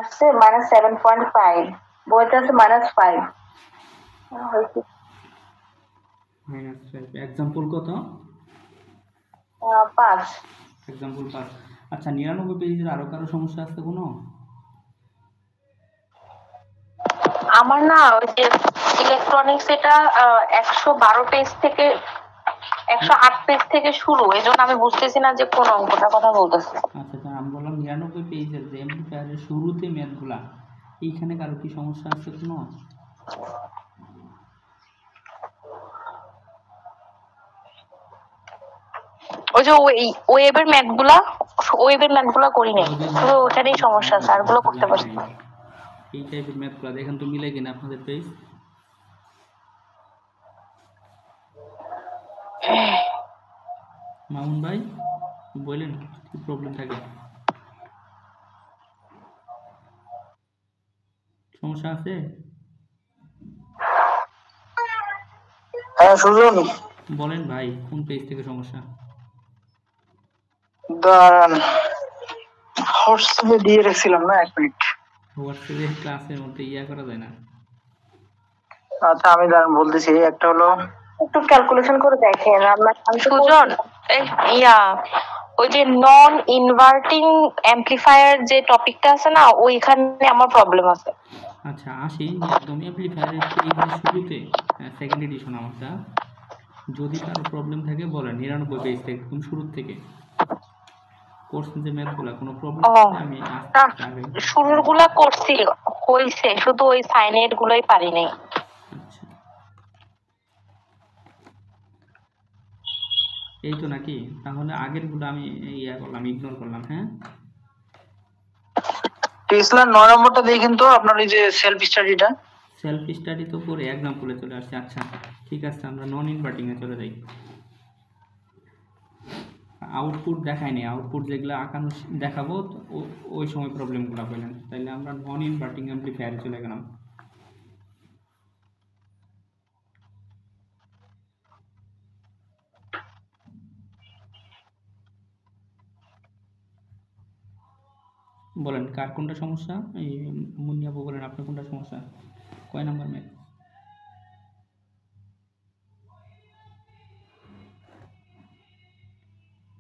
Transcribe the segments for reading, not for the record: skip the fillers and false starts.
আসছে -7.5, বইতে আছে -5। -5 এক্সাম্পল কত? 5। এক্সাম্পল 5। আচ্ছা 99 পেজের আরো কারো সমস্যা আছে কোনো? আমার না ওই যে ইলেকট্রনিক্স এটা 112 পেজ থেকে 108 পেজ থেকে শুরু, এজন্য আমি বুঝতেছি না যে কোন অঙ্কটার কথা বলতেছে। আচ্ছা আমি বললাম 99 পেজের যে এমপ্লিফায়ারের শুরুতে ম্যাথগুলা, এইখানে কারো কি সমস্যা আছে কোনো? ওই যে ওয়েবের ম্যাথগুলা করি নাই, তো ওখানেই সমস্যা আছে, আরগুলো করতে পারছি। এই টাইপের ম্যাথগুলা দেখেন তো মিলে কিনা আপনাদের পেজ? মামুন ভাই বললেন কি প্রবলেম থাকে, সমস্যা আছে? হ্যাঁ সুজন বলেন ভাই কোন পেজ থেকে সমস্যা? দাঁড়ান, হোয়াটসঅ্যাপে দিয়ে রেখেছিলাম না, 1 মিনিট। হোয়াটসঅ্যাপে ক্লাসের মধ্যে করা যায় না? আচ্ছা আমি দাঁড়ান বলতেছি। একটা হলো, একটু ক্যালকুলেশন করে দেখেন আপনার সুজন। ওই যে নন ইনভার্টিং অ্যামপ্লিফায়ার যে টপিকটা আছে না, ওইখানে আমার প্রবলেম আছে। আচ্ছা আসি একদম অ্যামপ্লিফায়ারের পেজের শুরুতে, সেকেন্ড এডিশন আমারটা। যদি কারো প্রবলেম থাকে বলেন, 99 পেজ থেকে একদম শুরু থেকে কোর্স যে ম্যাথগুলা কোনো প্রবলেম আমি আগে শুরুরগুলা করছি, হইছে, শুধু ওই সাইনের গুলোই পারি নাই। আচ্ছা এই তো নাকি, তাহলে আগের গুলো আমি করলাম, ইগনোর করলাম। হ্যাঁ টেসলার 9 নম্বরটা দেখেন তো, আপনার এই যে সেলফ স্টাডিটা। সেলফ স্টাডি তো করে এক্সাম্পলে চলে আসছে। আচ্ছা ঠিক আছে, আমরা নন ইনভার্টিং এ চলে যাই। আউটপুট দেখায়নি, আউটপুট যেগুলো আঁকানো দেখাবো ওই সময় প্রবলেমগুলো বললেন, তাইলে আমরা নন ইনভার্টিং অ্যামপ্লিফায়ারে চলে গেলাম। বলেন কার কোনটা সমস্যা? এই মুন্নিয়াবু বলেন আপনার কোনটা সমস্যা, কয় নাম্বার ম্যাথ?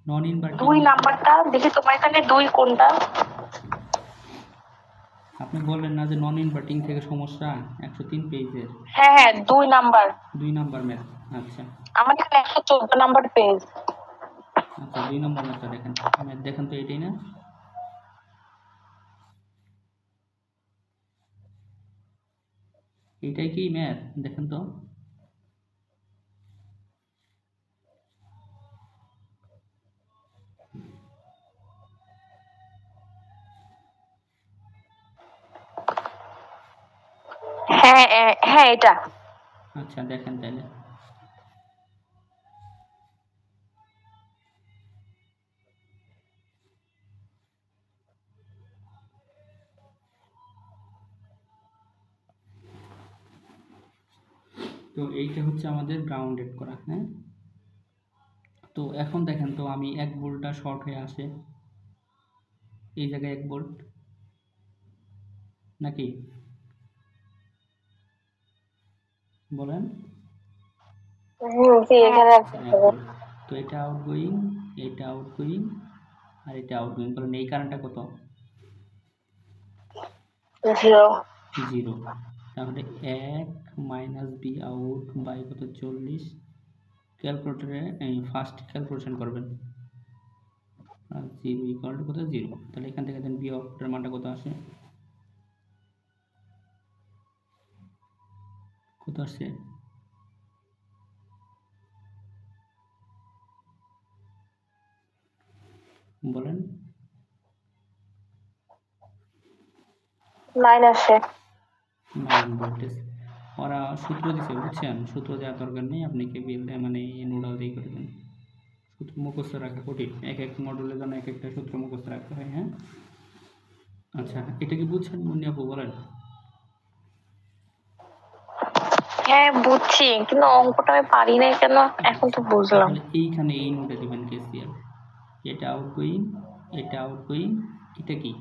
নন ইনভার্টিং 2 নাম্বারটা দেখি, তোমার এখানে 2 কোনটা? আপনি বললেন না যে নন ইনভার্টিং থেকে সমস্যা 103 পেজের। হ্যাঁ 2 নাম্বার। 2 number math. আচ্ছা আমার এখানে 114 নাম্বার পেজ। আচ্ছা 2 নম্বর ম্যাথটা দেখেন, ম্যাথ দেখেন তো, এটাই না? এটাই কি ম্যাথ দেখেন তো? হ্যাঁ হ্যাঁ এটা। আচ্ছা দেখেন তাইলে। তো এইটা হচ্ছে আমাদের গ্রাউন্ডেড করা। হ্যাঁ তো এখন দেখেন তো, আমি 1 ভোল্টটা শর্ট হয়ে আসে এই জায়গায় 1 ভোল্ট নাকি, বলেন? তো এটা আউটগোয়িং, এটা আউটগোয়িং, আর এটা আউটগোয়িং, বলেন এই কারেন্টটা কত? 0। তাহলে 1 মাইনাস বি আউট বাই কত, 40। ক্যালকুলেটরে ফার্স্ট ক্যালকুলেশন করবেন, 0 ইকুয়াল টু কত, 0। তাহলে এখান থেকে দেন বি আউটের মানটা কত আসে, কত আসছে? বলেন। 9 আসে। 9 ভোল্টেজ। ওরা সূত্র দিছে বুঝছেন, সূত্র দেওয়ার দরকার নেই, আপনি কেবিএল মানে নোডাল দিয়ে করে দেন। সূত্র মুখস্থ রাখা কঠিন, এক মডেলের জন্য এক একটা সূত্র মুখস্থ রাখতে হয়। হ্যাঁ আচ্ছা এটা কি বুঝছেন মুন্নিয়াপু, বলেন? হ্যাঁ বুঝছি, কিন্তু অঙ্কটা আমি পারি নাই কেন, এখন তো বুঝলাম। তাহলে এইখানে এই নোটে দিবেন কেসিএল, এটা আউটগোয়িং, এটা আউটগোয়িং, এটা কি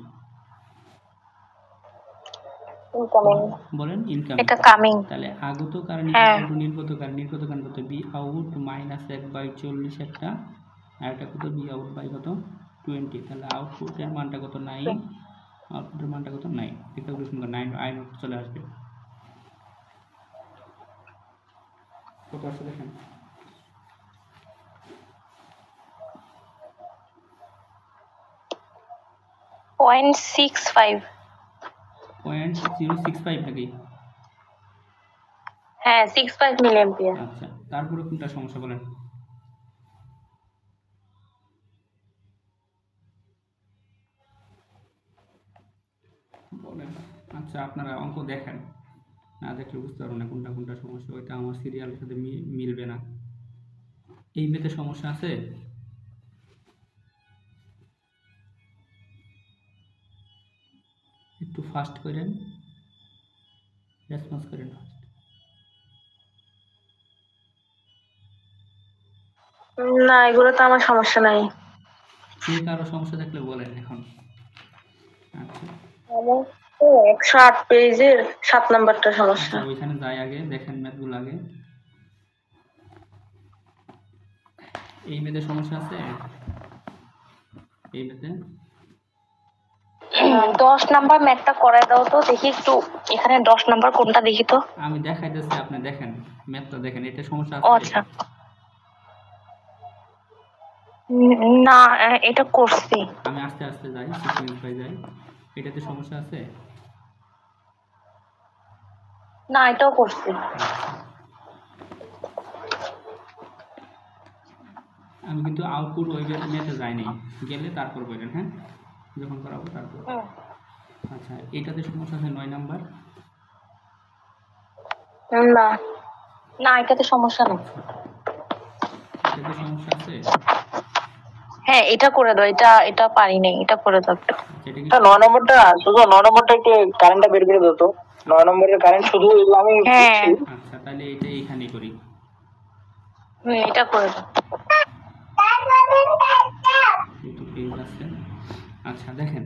ইনকামিং, বলেন ইনকামিং। এটা কামিং। তাহলে আগত কারেন্ট হ্যাঁ, ইকুয়াল টু নির্গত কারেন্ট কত? বি আউট মাইনাস 1/40 একটা, আর একটা কত? বি আউট বাই কত? 20। তাহলে আউটপুটের মানটা কত? 9। আউটপুটের মানটা কত? 9। ক্যালকুলেশন করে 9 আই নট চলে আসবে। কত আসছে দেখেন। 0.65। 0.065 নাকি? হ্যাঁ, 65 মিলি অ্যাম্পিয়ার। আচ্ছা, তারপরে কোনটা সমস্যা বলেন? বলেন। আচ্ছা, আপনারা অঙ্ক দেখেন, না দেখলে বুঝতে পারবো না কোনটা কোনটা সমস্যা। ওইটা আমার সিরিয়ালের সাথে মিলবে না। এই মেয়েতে সমস্যা আছে? একটু ফাস্ট করেন, রেসপন্স করেন ফাস্ট। না, এগুলো তো আমার সমস্যা নাই। যে কারো সমস্যা থাকলে বলেন এখন। আচ্ছা 108 পেজের 7 নাম্বারটা সমস্যা। আচ্ছা, ওইখানে যাই, আগে দেখেন ম্যাথগুলো আগে। এই মেয়েদের সমস্যা আছে? এই মেয়েতে 10 নাম্বার ম্যাথটা করায় দাও তো দেখি একটু, এখানে 10 নাম্বার কোনটা দেখি তো। আমি দেখাইতেছি, আপনি দেখেন ম্যাথটা দেখেন। এটা সমস্যা ও আছে? আচ্ছা, না এটা করছি। আমি আস্তে আস্তে যাই, সিকোয়েন্স বাই যাই। এটাতে সমস্যা আছে? না, এটাও করছি। আচ্ছা, আমি কিন্তু আউটপুট ওই মেথে যাইনি, গেলে তারপর বললেন, হ্যাঁ, যখন করাবো তারপর। আচ্ছা, এটাতে সমস্যা আছে 9 নাম্বার? না না, এটাতে সমস্যা নেই। এটাতে সমস্যা আছে? হ্যাঁ, এটা করে দাও। এটা এটা পারি নাই, এটা করে দাও একটু। আচ্ছা, এটা কি 9 নম্বরটা শুধু 9 নম্বরটা একটু কারেন্টটা বের করে দাও তো। 9 নম্বরের কারেন্ট শুধু এগুলো আমি হ্যাঁ, বুঝছি। আচ্ছা, তাহলে এটা এইখানেই করি। এটা করে দাও। একটু পেজ আছে। আচ্ছা দেখেন,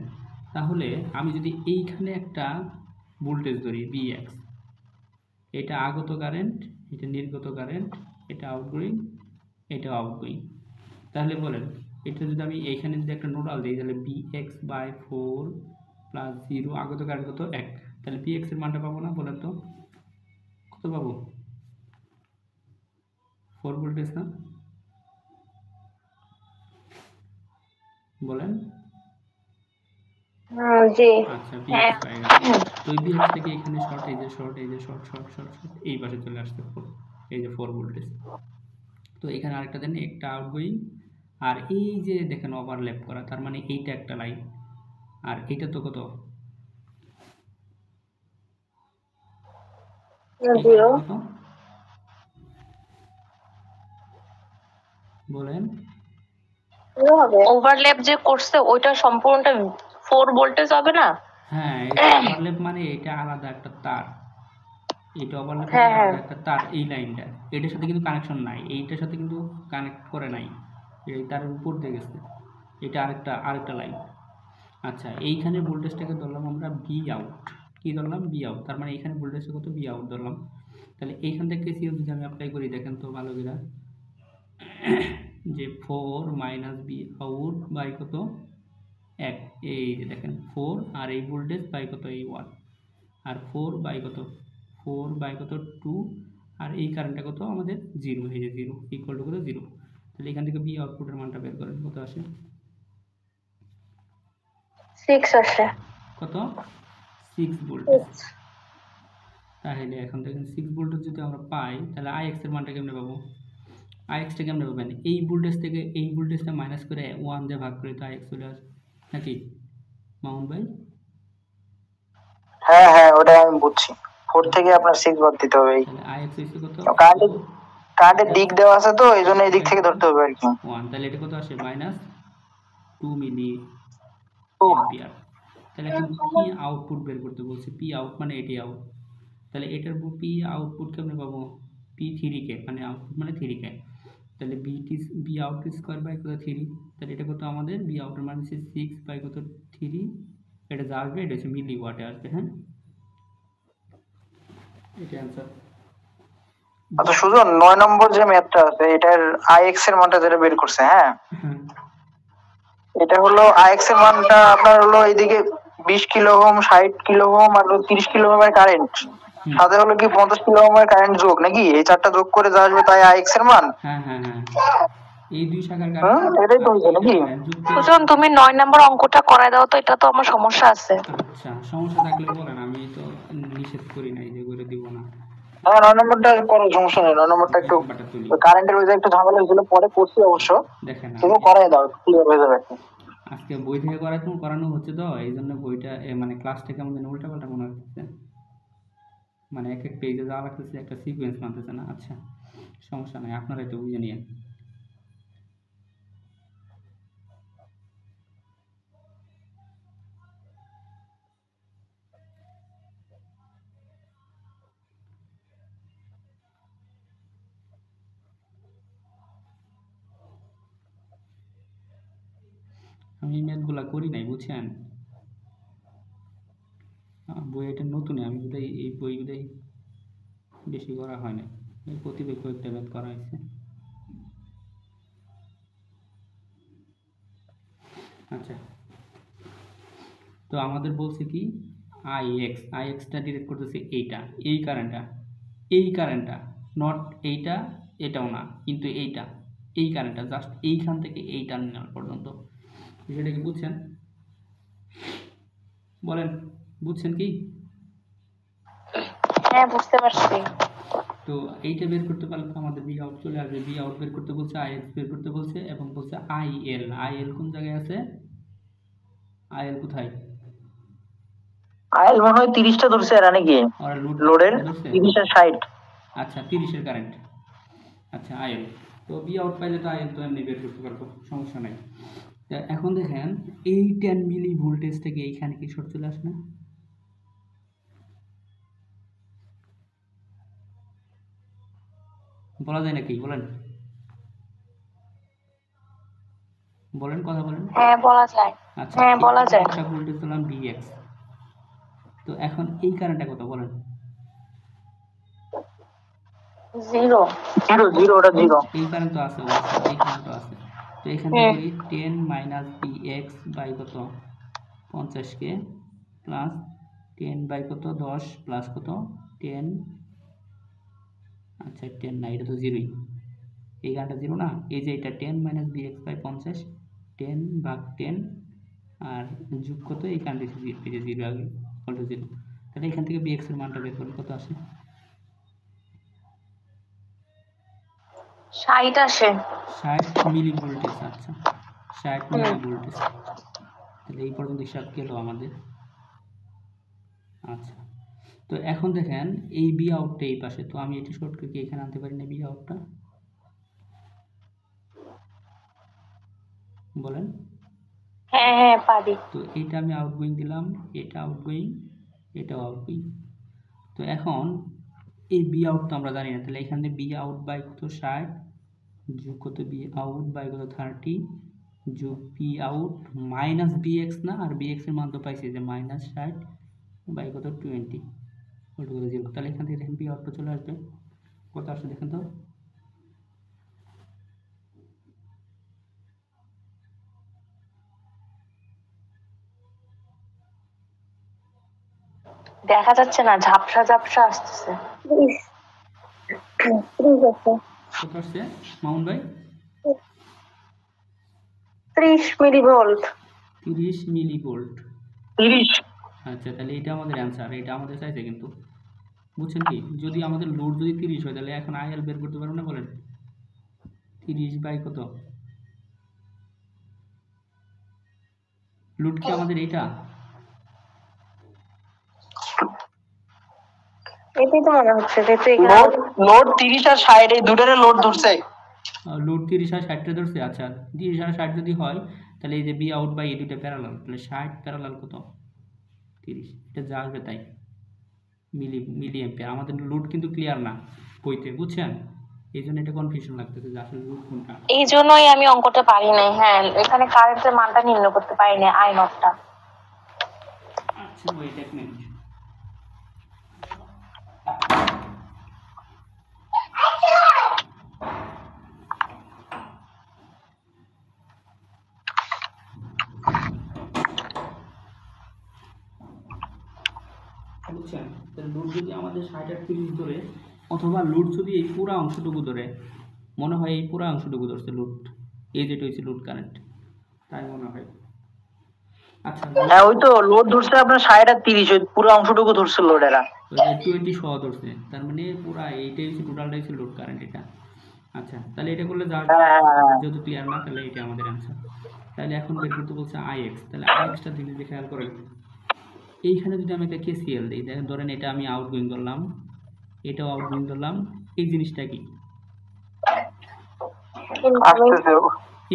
তাহলে আমি যদি এইখানে একটা ভোল্টেজ ধরি Vx, এটা আগত কারেন্ট, এটা নির্গত কারেন্ট, এটা আউটগোয়িং, এটা আউটগোয়িং। তাহলে বলেন, এটা যদি আমি এইখানে যদি একটা নোডাল দিই, তাহলে Vx/4 প্লাস 0, আগত কারেন্ট কত? 1। তাহলে Vx এর মানটা পাবো না? বলেন তো কত পাবো? 4 ভোল্টেজ না? বলেন। জি, আচ্ছা, হ্যাঁ। Vx পাই গেল। তো এই Vx থেকে এখানে শর্ট, এই যে শর্ট, এই যে শর্ট শর্ট শর্ট শর্ট, এই পাশে চলে আসছে 4, এই যে 4 ভোল্টেজ। তো এখানে আরেকটা দেন, একটা আউটগোয়িং, আর এই যে দেখেন ওভারল্যাপ করা, তার মানে এইটা একটা লাইন, আর এইটা তো কত? জিরো। কত বলেন? ওভারল্যাপ যে করছে ওইটা সম্পূর্ণটা 4 ভোল্টেজ হবে না? হ্যাঁ, এটা ওভারল্যাপ মানে এটা আলাদা একটা তার, এটা ওভারল্যাপ মানে হ্যাঁ হ্যাঁ, আলাদা একটা তার। এই লাইনটা এটার সাথে কিন্তু কানেকশন নাই, এইটার সাথে কিন্তু কানেক্ট করে নাই, এই তারের উপর দিয়ে গেছে। এটা আরেকটা লাইন। আচ্ছা, এইখানে ভোল্টেজটাকে ধরলাম আমরা বি আউট। কি ধরলাম? Be out. তার মানে এইখানে ভোল্টেজটা কত? বি আউট ধরলাম। তাহলে এইখান থেকে কেসিএল যদি আমি অ্যাপ্লাই করি, দেখেন তো ভালো করে, যে 4 মাইনাস বি আউট বাই কত? 1। এই যে দেখেন 4, আর এই ভোল্টেজ বাই কত? এই 1। আর 4 বাই কত? 4 বাই কত? 2। আর এই কারেন্টটা কত আমাদের? 0। এই যে 0 ইকুয়াল টু কত? 0। তাহলে এখান থেকে বি আউটপুটের মানটা বের করেন, কত আসে? 6 আসে। কত? 6 ভোল্টেজ। তাহলে এখন দেখেন 6 ভোল্টেজ যদি আমরা পাই, তাহলে আইএক্স এর মানটা কেমনে পাবো? আইএক্সটা কেমনে পাবেন? এই ভোল্টেজ থেকে এই ভোল্টেজটা মাইনাস করে 1 দিয়ে ভাগ করে তো আইএক্স চলে আসবে নাকি মামুন ভাই? হ্যাঁ হ্যাঁ, ওটা আমি বুঝছি। 4 থেকে আপনার 6 বাদ দিতে হবে। তাহলে আইএক্স হচ্ছে কত? কারেন্টের দিক দেওয়া আছে তো, এই জন্য এই দিক থেকে ধরতে হবে আর কি। 1। তাহলে এটা কত আসে? মাইনাস 2 মিলি তো অ্যাম্পিয়ার। তাহলে এখন পি আউটপুট বের করতে বলছি। পি আউট মানে এটি আউট। তাহলে এটার পি আউটপুট কেমনে পাবো? P3 মানে আউটপুট মানে 3 তাহলে বি আউট স্কোয়ার বাই কত? 3। তাহলে এটা কত আমাদের? বি আউটের মানে হচ্ছে 6 বাই কত? 3। এটা যা আসবে এটা হচ্ছে মিলি ওয়াটে আসবে, হ্যাঁ। এটা অ্যান্সার। আচ্ছা সুজন 9 নম্বর যে ম্যাথটা আছে এটার আইএক্স এর মানটা যেটা বের করছে, হ্যাঁ এটা হলো আইএক্স এর মানটা আপনার হলো এইদিকে 20 কিলো ওহম 60 কিলো ওহম আর 30 কিলো ওহমের কারেন্ট, সাথে হলো কি 50 কিলো ওহমের কারেন্ট যোগ, নাকি এই চারটা যোগ করে যা আসবে তাই আইএক্স এর মান। হ্যাঁ হ্যাঁ হ্যাঁ, এই দুই শাখার এটাই তো হইছে নাকি? সুজন তুমি 9 নম্বর অঙ্কটা করায় দাও তো, এটা তো আমার সমস্যা আছে। আচ্ছা, সমস্যা থাকলে বলেন, আমি তো নিষেধ করি নাই যে করে দিব না। হ্যাঁ 9 নম্বরটা করো, সমস্যা নেই। 9 নম্বরটা একটু নাম্বারটা তুলি, কারেন্টের ওই যে একটু ঝামেলা হয়েছিল, পরে করছি অবশ্য, দেখেন তুমি করাই দাও, ক্লিয়ার হয়ে যাবে। আজকে বই থেকে করানো হচ্ছে তো, এই জন্য বইটা মানে ক্লাসটাকে আমাদের উল্টা পাল্টা মনে হচ্ছে, মানে এক এক পেজে যাওয়া লাগতেছে, একটা সিকোয়েন্স মানতেছে না। আচ্ছা সমস্যা নাই, আপনারাই তো বুঝে নিয়েন। আমি ম্যাথগুলা করি নাই বুঝছেন, বই এটা নতুন, আমি বোধহয় এই বই বোধহয় বেশি করা হয় না, এই প্রতিবার কয়েকটা ম্যাথ করা হয়েছে। আচ্ছা, তো আমাদের বলছে কি আইএক্সটা ডিরেক্ট করতেছে এইটা, এই কারেন্টটা নট এইটা, এটাও না, কিন্তু এই কারেন্টটা জাস্ট এইখান থেকে এই টার্মিনাল পর্যন্ত। বিষয়টা কি বুঝছেন? বলেন বুঝছেন কি? হ্যাঁ বুঝতে পারছি। তো এইটা বের করতে পারলে তো আমাদের বি আউট চলে আসবে। বি আউট বের করতে বলছে, আইএক্স বের করতে বলছে, এবং বলছে আইএল কোন জায়গায় আছে? আইএল কোথায়? আইএল মনে হয় 30টা ধরছে, এরা নাকি ওরা লোডের 30 আর 60। আচ্ছা 30-এর কারেন্ট, আচ্ছা আইএল। তো বি আউট পাইলে তো আইএল তো এমনি বের করতে পারবো, সমস্যা নাই। তা এখন দেখেন এই 10 মিলি ভোল্টেজ থেকে এইখানে কি শর্ট চলে আসে না? বলা যায় নাকি? বলেন বলেন, কথা বলেন। হ্যাঁ বলা যায়। আচ্ছা, হ্যাঁ বলা যায়। একটা ভোল্টেজ দিলাম ভিএক্স, তো এখন এই কারেন্টটা কত বলেন? জিরো। ওটা জিরো। এই কারেন্ট তো আছে অবশ্যই, এই কারেন্ট তো আছে। তো এখান থেকে করি 10 মাইনাস ভিএক্স বাই কত 50 কে প্লাস 10 বাই কত 10 প্লাস কত 10, আচ্ছা 10 না, এটা তো জিরোই, এই গানটা জিরো না, এই যে এটা 10 মাইনাস ভিএক্স বাই 50, 10 ভাগ 10 আর যোগ কত, এই গানটা জিরো আগে ইকুয়াল টু জিরো। তাহলে এখান থেকে ভিএক্স এর মানটা বের করলে কত আসে? 60 আসে। 60 মিলি ভোল্টেজ। আচ্ছা 60 মিলি ভোল্টেজ, তাহলে এই পর্যন্ত হিসাব গেল আমাদের। আচ্ছা, তো এখন দেখেন এই বি আউটটা এই পাশে, তো আমি এটা শর্ট করে এখানে আনতে পারি না বি আউটটা? বলেন। হ্যাঁ হ্যাঁ পারি। তো এইটা আমি আউটগোয়িং দিলাম, এটা আউটগোয়িং, এটাও আউটগোয়িং। তো এখন এই বি আউট তো আমরা জানি না, তাহলে এখানে বি আউট বাই কত 60 যোগ কত বি আউট বাই কত 30 যোগ B out minus B x না, আর বি এক্স এর মান তো পাইছি যে মাইনাস 60 বাই কত 20 ওটা কত জিরো। তাহলে এখান থেকে দেখেন বি আউটটা চলে আসবে কত আসছে দেখেন তো। দেখা যাচ্ছে না, ঝাপসা ঝাপসা আসতেছে। কত আসছে মামুন ভাই? 30 মিলি ভোল্ট। 30 মিলি ভোল্ট। 30। আচ্ছা, তাহলে এটা আমাদের অ্যান্সার, এটা আমাদের চাইছে কিন্তু, বুঝছেন কি? যদি আমাদের লোড যদি 30 হয়, তাহলে এখন আইএল বের করতে পারবো না? বলেন 30 বাই কত, লোড কি আমাদের এইটা? এটাই তো মনে হচ্ছে, যেহেতু লোড 30 আর 60 এই দুটারে লোড ধরছে। লোড 30 আর 60 ধরছে। আচ্ছা 30 আর 60 যদি হয়, তাহলে এই যে বি আউট বাই এই দুটো প্যারালাল, তাহলে 60 প্যারালাল কত 30, এটা যা আসবে তাই মিলি অ্যাম্পিয়ার। আমাদের লোড কিন্তু ক্লিয়ার না বইতে, বুঝছেন? এই জন্য এটা কনফিউশন লাগতেছে যে আসলে লোড কোনটা। এই জন্যই আমি অঙ্কটা পারি নাই। হ্যাঁ এখানে কারেন্টের মানটা নির্ণয় করতে পারি নাই, আই নটটা। আচ্ছা ওয়েট এক মিনিট। বুঝছেন? তাহলে লোড যদি আমাদের 60-38 ধরে, অথবা লোড যদি এই পুরা অংশটুকু ধরে, মনে হয় এই পুরা অংশটুকু ধরছে লোড, এই যেটা হচ্ছে লোড কারেন্ট, তাই মনে হয়। আচ্ছা, হ্যাঁ ওই তো লোড ধরছে আপনার 60 আর 30, ওই পুরো অংশটুকু ধরছে লোড এরা। ওই যে 20 সহ ধরছে, তার মানে পুরা এইটাই হচ্ছে টোটালটাই হচ্ছে লোড কারেন্ট এটা। আচ্ছা, তাহলে এটা করলে যা, হ্যাঁ হ্যাঁ হ্যাঁ। যেহেতু ক্লিয়ার না, তাহলে এটা আমাদের অ্যান্সার। তাহলে এখন বের করতে বলছে আইএক্স, তাহলে আইএক্সটা দিলে যে খেয়াল করেন, এইখানে যদি আমি একটা কেসিএল দিই, দেখেন ধরেন এটা আমি আউটগোয়িং করলাম, এটাও আউটগোয়িং করলাম, এই জিনিসটা কি আসতেছে।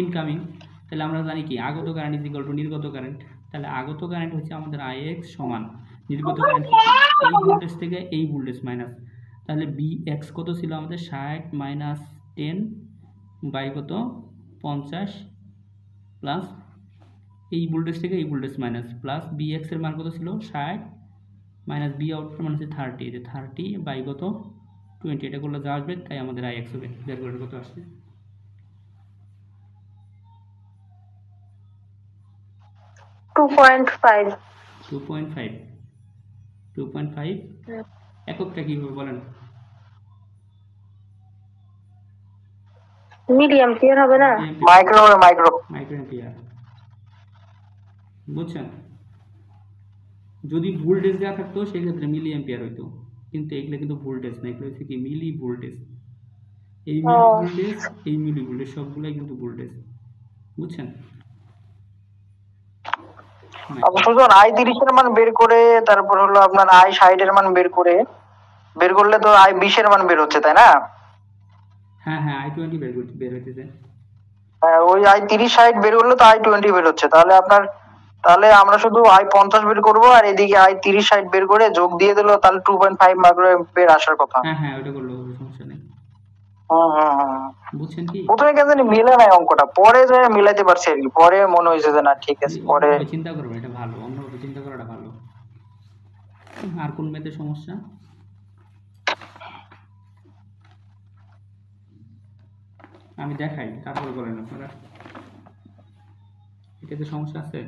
ইনকামিং। তাহলে আমরা জানি কি আগত কারেন্ট ইজ ইকুয়াল টু নির্গত কারেন্ট। তাহলে আগত কারেন্ট হচ্ছে আমাদের আইএক্স সমান নির্গত কারেন্ট এই ভোল্টেজ থেকে এই ভোল্টেজ মাইনাস, তাহলে বি এক্স কত ছিল আমাদের 60 মাইনাস 10 বাই কত 50 প্লাস এই ভোল্টেজ থেকে এই voltage minus, plus B x এর মান কত ছিল 60 মাইনাস বি আউটের মান হচ্ছে 30, যে 30 বাই কত 20, এটা করলে যা আসবে তাই আমাদের আই এক্স হবে। বের করে কত আসছে? 2.5। 2.5, 2.5 এককটা কি হবে বলেন? মিলি অ্যাম্পিয়ার হবে না? Micro micro. Micro ampere. বুঝছেন? যদি ভোল্টেজ দেওয়া থাকতো সেক্ষেত্রে মিলি অ্যাম্পিয়ার হইতো, কিন্তু এগুলো কিন্তু ভোল্টেজ না, এগুলো হচ্ছে কি মিলি ভোল্টেজ। এই মিলি ভোল্টেজ, এই মিলি ভোল্টেজ সবগুলাই কিন্তু ভোল্টেজ। বুঝছেন? আচ্ছা সুজন, I30 এর মান বের করে তারপর হলো আপনার I60 এর মান বের করলে তো I20 এর মান বের হচ্ছে, তাই না? হ্যাঁ হ্যাঁ, I20 বের হইতেছে। হ্যাঁ ওই I30 60 বের করলে তো I20 বের হচ্ছে। তাহলে আমরা শুধু I50 বের করবো, আর এদিকে I30 60 বের করে যোগ দিয়ে দিলো, তাহলে 2.5 মাইক্রো অ্যাম্পিয়ার আসার কথা। হ্যাঁ হ্যাঁ, ওটা করলেও হবে, সমস্যা নেই। বুঝছেন কি? প্রথমে কেন জানি মিলে নাই অঙ্কটা, পরে যে মিলাইতে পারছি আর কি, পরে মনে হয়েছে যে না ঠিক আছে, পরে অন্যভাবে চিন্তা করবেন, এটা ভালো, অন্যভাবে চিন্তা করাটা ভালো। আর কোন ম্যাথের সমস্যা? আমি দেখাই, তারপরে বলেন আপনারা। এটাতে সমস্যা আছে?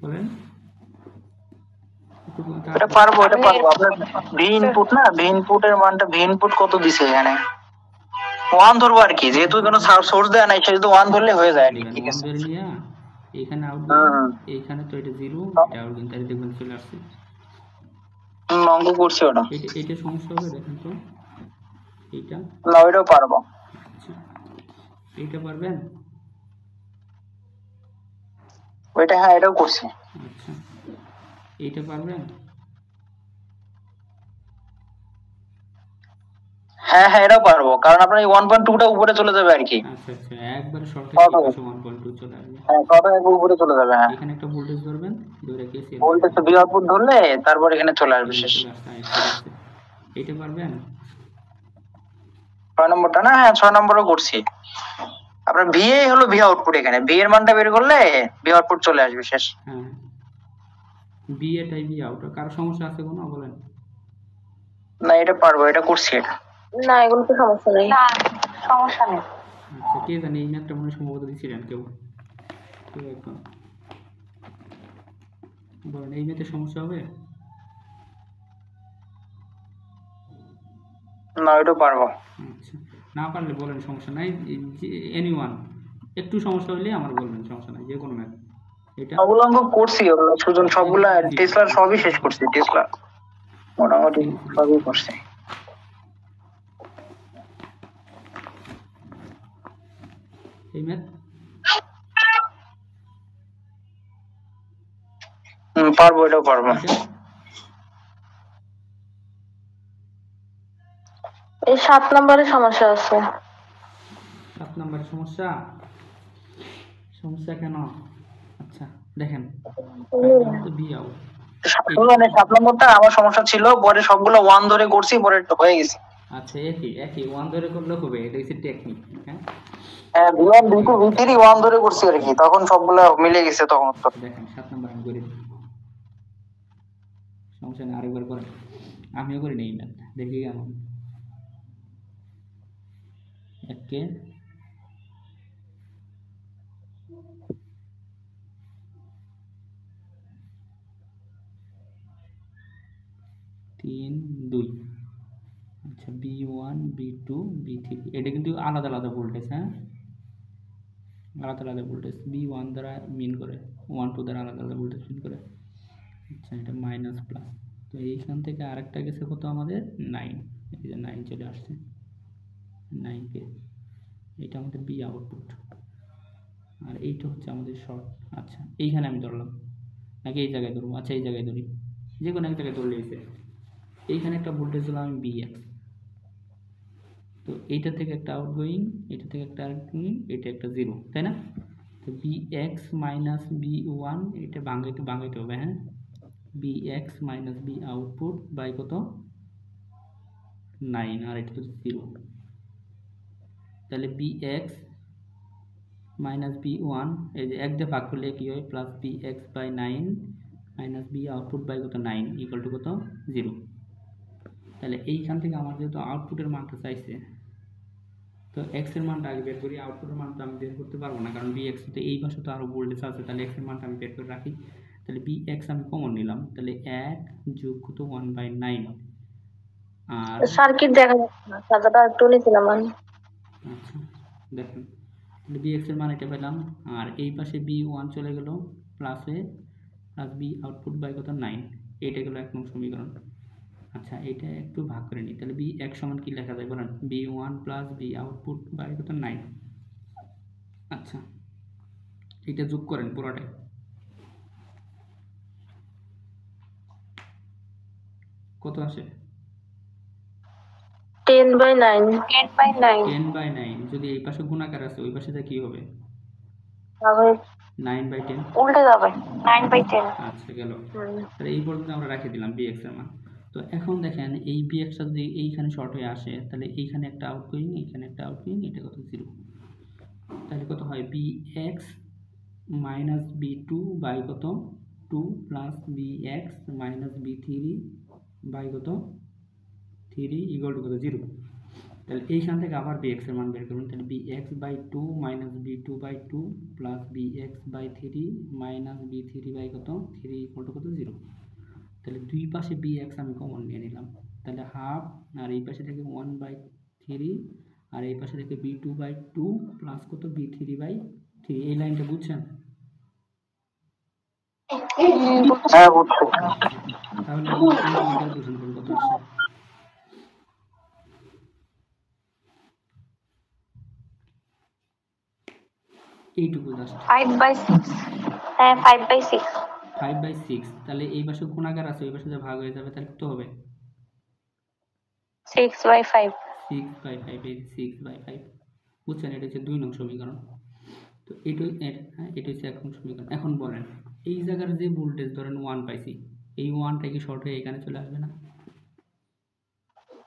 বলেন। এটা পারবো। আপনার ভি ইনপুট না, ভি ইনপুটের মানটা, ভি ইনপুট কত দিছে এখানে? 1 ধরবো আর কি, যেহেতু কোনো সোর্স দেয়া নাই সেহেতু 1 ধরলে হয়ে যায় আর কি। ঠিক আছে। ধরে নিয়া এখানে আউট, এইখানে তো এটা 0, এটা আউট, কিন্তু তাই দেখবেন চলে আসছে। অঙ্ক করছি ওটা। এটা সমস্যা হবে, দেখেন তো। এইটা না, ওইটাও পারবো। আচ্ছা, এইটা পারবেন? ওইটা হ্যাঁ, এটাও করছি। আচ্ছা, এইটা পারবেন? হ্যাঁ হ্যাঁ, এটাও পারবো, কারণ আপনার এই 1.2টা উপরে চলে যাবে আর কি। আচ্ছা আচ্ছা, একবার শর্টে কত? 1.2 চলে আসবে। হ্যাঁ, কত একবার উপরে চলে যাবে। হ্যাঁ, এখানে একটা ভোল্টেজ ধরবেন, ধরে কেসিএল ভোল্টেজ ভি আউটপুট ধরলে তারপর এখানে চলে আসবে, শেষ। চলে আসছে, চলে আসছে। এইটা পারবেন? 6 নম্বরটা না? হ্যাঁ 6 নম্বরও করছি। আপনার ভি এ হলো ভি আউটপুট, এখানে ভি এর মানটা বের করলে ভি আউটপুট চলে আসবে, শেষ। হ্যাঁ, বি এটাই বি আউট। কারো সমস্যা আছে কোনো বলেন? না, এটা পারবো, এটা করছি এটা। না, এগুলো তো সমস্যা নেই। না, সমস্যা নেই। আচ্ছা, কে জানি এই ম্যাথটা মনে হয় সম্ভবত দিচ্ছিলেন কেউ, একজন বলেন, এই ম্যাথে সমস্যা হবে? না, ওইটাও পারবো। আচ্ছা, না পারলে বলেন, সমস্যা নাই। এনিওয়ান একটু সমস্যা হলে আমার বলবেন, সমস্যা নাই, যে কোনো ম্যাথ। এটা সবগুলো অঙ্ক করছি, সুজন সবগুলা টেসলার সবই শেষ করছি, টেসলা মোটামুটি সবই করছি। এই ম্যাথ পারবো, এটাও পারবো। এই 7 নম্বরের সমস্যা আছে। 7 নম্বরের সমস্যা? সমস্যা কেন? আচ্ছা দেখেন, তো বি আউট। 7 নম্বরটা আমার সমস্যা ছিল, পরে সবগুলো 1 ধরে করছি, পরে হয়ে গেছে। আচ্ছা, একই 1 ধরে করলে হবে, এটা হচ্ছে টেকনিক। হ্যাঁ হ্যাঁ, V1 V2 V3 1 ধরে করছি আর কি, তখন সবগুলো মিলে গেছে তখন। দেখেন 7 নম্বর আমি করে দিই, সমস্যা নেই, আরেকবার করেন। আমিও করে নেই ম্যাথ, দেখি কেমন। একে 2। আচ্ছা B1 B2 B3 এটা কিন্তু আলাদা আলাদা ভোল্টেজ, হ্যাঁ আলাদা আলাদা ভোল্টেজ। B1 দ্বারা মিন করে 1 2 দ্বারা আলাদা আলাদা ভোল্টেজ মিন করে। আচ্ছা এটা মাইনাস প্লাস, তো এইখান থেকে আরেকটা গেছে কত আমাদের 9, এই যে 9 চলে আসছে 9 কে, এটা আমাদের বি আউটপুট আর এইটা হচ্ছে আমাদের শর্ট। আচ্ছা এইখানে আমি ধরলাম নাকি এই জায়গায় ধরবো? আচ্ছা এই জায়গায় ধরি, যে কোনো এক জায়গায় ধরলে হয়েছে। এইখানে একটা ভোল্টেজ দিলাম আমি Bx, তো এইটা থেকে একটা আউটগোয়িং, এটা থেকে একটা আউটগোয়িং, এটা একটা 0, তাই না? তো Bx মাইনাস B1 এটা ভাঙাইতে হবে, হ্যাঁ Bx minus B output by কত 9 আর এটা হচ্ছে 0, তাহলে Bx মাইনাস B1 এই যে 1 দিয়ে ভাগ করলে কি হয় plus Bx by 9 minus B output by কত 9 ইকুয়াল টু কত 0। তাহলে এইখান থেকে আমার যেহেতু আউটপুটের মানটা চাইছে, তো এক্স এর মানটা আগে বের করি। আউটপুটের মানটা আমি বের করতে পারবো না, কারণ Bx তো এই পাশে তো আরো ভোল্টেজ আছে, তাহলে এক্স এর মানটা আমি বের করে রাখি। তাহলে Bx আমি কমন নিলাম, তাহলে 1 যোগ কত 1/9 আর সার্কিট দেখা যাচ্ছে না, সাদাটা একটু নিয়েছিলাম আমি। আচ্ছা দেখেন Bx এর মান এটা পেলাম, আর এই পাশে B1 চলে গেল প্লাসে প্লাস B আউটপুট বাই কত 9, এইটা গেল 1 নং সমীকরণ। আচ্ছা এটা একটু ভাগ করে নিই, তাহলে Bx সমান কি লেখা যায় বলেন? B1 plus B output by কত 9। আচ্ছা এটা যোগ করেন পুরোটাই, কত আসে? 10/9 10/9 10/9। যদি এই পাশে গুণাকার আছে ওই পাশে কি হবে? তাহলে 9/10। উল্টে যাবে 9/10। আচ্ছা গেল, তাহলে এই পর্যন্ত আমরা রেখে দিলাম Bx এর মান। তো এখন দেখেন এই Bx টা যদি এইখানে শর্ট হয়ে আসে, তাহলে এইখানে একটা আউটগোয়িং, এইখানে একটা আউটগোয়িং, এটা কত 0, তাহলে কত হয় Bx মাইনাস B2 বাই কত 2 plus Bx minus B3 by কত 3 ইকুয়াল টু কত 0। তাহলে এইখান থেকে আবার Bx এর মান বের করুন, তাহলে Bx by 2 minus B2 by 2 plus Bx by 3 minus B3 by কত 3 ইকুয়াল টু কত 0। তাহলে দুই পাশে Bx আমি কমন নিয়ে নিলাম, তাহলে হাফ, আর এই পাশে থেকে 1/3 আর এই পাশে থেকে B2 বাই 2 প্লাস কত B3 বাই 3। এই লাইনটা বুঝছেন? হ্যাঁ বুঝছো। তাহলে এইটুকু ক্যালকুলেশন করুন কত আসে। এইটুকু জাস্ট 5/6, হ্যাঁ 5/6 5/6। তাহলে এই পাশে গুণাকার আছে ওই পাশে যা ভাগ হয়ে যাবে, তাহলে কত হবে? 6/5 6/5, এই 6/5 বুঝছেন? এটা হচ্ছে 2 নং সমীকরণ। তো এটা হচ্ছে 1 নং সমীকরণ। এখন বলেন এই জায়গার যে ভোল্টেজ ধরেন 1 পাইছি, এই 1টা কি শর্ট হয়ে এখানে চলে আসবে না?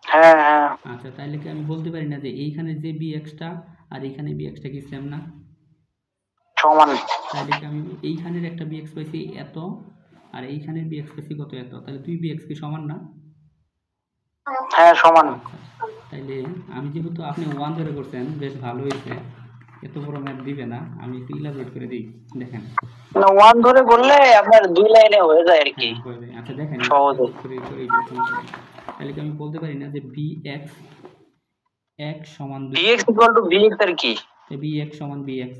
হ্যাঁ হ্যাঁ আচ্ছা তাহলে কি আমি বলতে পারি না যে এইখানে যে Bx টা আর এইখানে Bx টা কি সেম না? সমান। তাহলে কি আমি এইখানের একটা Bx পাইছি এত আর এইখানের Bx পাইছি কত এত, তাহলে দুই Bx কি সমান না? হ্যাঁ সমান। আচ্ছা তাইলে আমি যেহেতু আপনি 1 ধরে করছেন বেশ ভালো হয়েছে, এত বড় ম্যাথ দিবে না, আমি একটু ইলাবোরেট করে দিই। দেখেন না 1 ধরে বললে আপনার 2 লাইনে হয়ে যায় আর কি হ্যাঁ হয়ে যায়। আচ্ছা দেখেন সহজে। তাহলে কি আমি বলতে পারি না যে Bx x সমান 2, Bx ইকুয়াল টু Bx এর কি? Bx সমান Bx।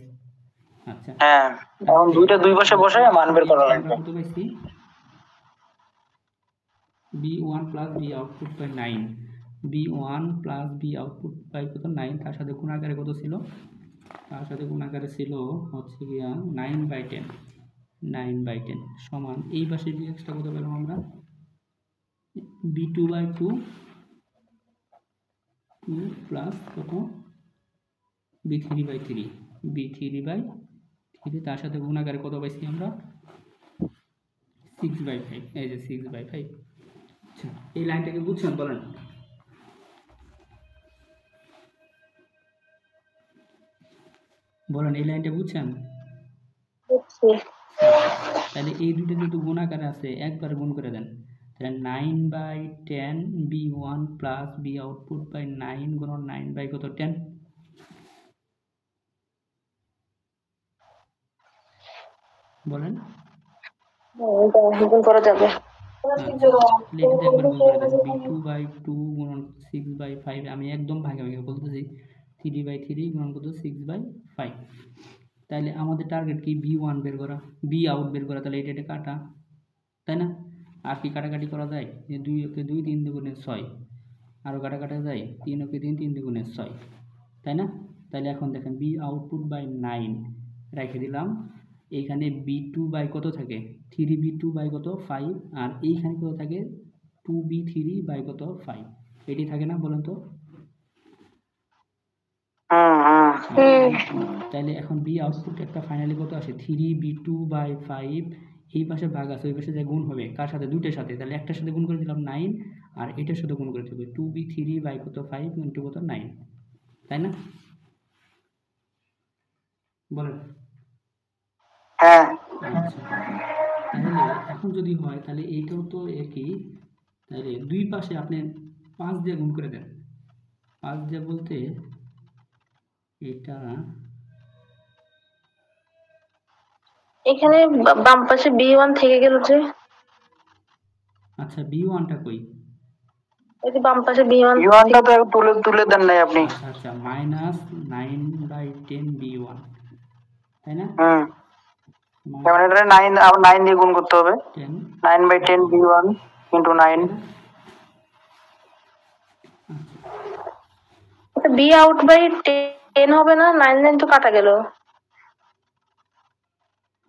আচ্ছা হ্যাঁ এখন দুইটা দুই পাশে বসায় মান বের করা লাগবে। কত পাইছি? B1 plus B output by 9, B1 plus B output by কত 9, তার সাথে গুণাকারে কত ছিল? তার সাথে গুণাকারে ছিল হচ্ছে গিয়া 9/10, 9/10 সমান এই পাশে Bx টা কত পেলাম আমরা? B2 বাই 2 প্লাস কত B3 বাই 3, B3 বাই 3 তার সাথে গুণাকারে কত পাইছি আমরা? 6/5, এই যে 6/5। আচ্ছা এই লাইনটাকে বুঝছেন বলেন? বলেন এই লাইনটা বুঝছেন? বুঝছি। তাহলে এই দুটো যেহেতু গুণাকারে আছে একবার গুণ করে দেন, তাহলে 9/10 B1 plus B output by 9 গুণন 9 বাই কত 10। বলেন এটা গুণ করা যাবে। আচ্ছা তাহলে এটাতে একবার গুণ করে দেন b2/2 গুণন 6/5 আমি একদম ভাগে ভাগে বলতেছি 3/3 গুণন কত 6/5 তাহলে আমাদের টার্গেট কি b1 বের করা b আউট বের করা তাহলে এটা কাটা তাই না আর কি কাটাকাটি করা যায় যে 2 ওকে 2 3 দুগুণে 6 আরও কাটা যায় 3 ওকে 3 3 দুগুণে 6 তাই না তাহলে এখন দেখেন বি আউটপুট বাই 9 রেখে দিলাম এইখানে b2 বাই কত থাকে 3b2 বাই কত 5 আর এইখানে কত থাকে 2b3 বাই কত 5 এটি থাকে না বলেন তো তাহলে এখন বি আউটপুট একটা ফাইনালি কত আসে 3b2 বাই 5 এই পাশে ভাগ আছে ওই পাশে যে গুণ হবে কার সাথে দুইটার সাথে তাহলে একটার সাথে গুণ করে দিলাম 9 আর এটার সাথে গুণ করে দিবে 2b3 বাই কত 5 ইন্টু কত 9 তাই না বলেন হ্যাঁ আচ্ছা তাহলে এখন যদি হয় তাহলে এইটাও তো একই তাহলে দুই পাশে আপনি 5 দিয়ে গুণ করে দেন 5 দিয়ে বলতে এটা এখানে বাম পাশে B1 থেকে গেল যে আচ্ছা b1টা কই এই যে বাম পাশে B1 ইউয়ানটা তো তুলে তুলে দেন নাই আপনি আচ্ছা আচ্ছা মাইনাস 9/10 b1 তাই না যেমন এটা 9 আবার 9 দিয়ে গুণ করতে হবে 10 9/10 b1 into 9 B out by 10 হবে না 9 9 তো কাটা গেল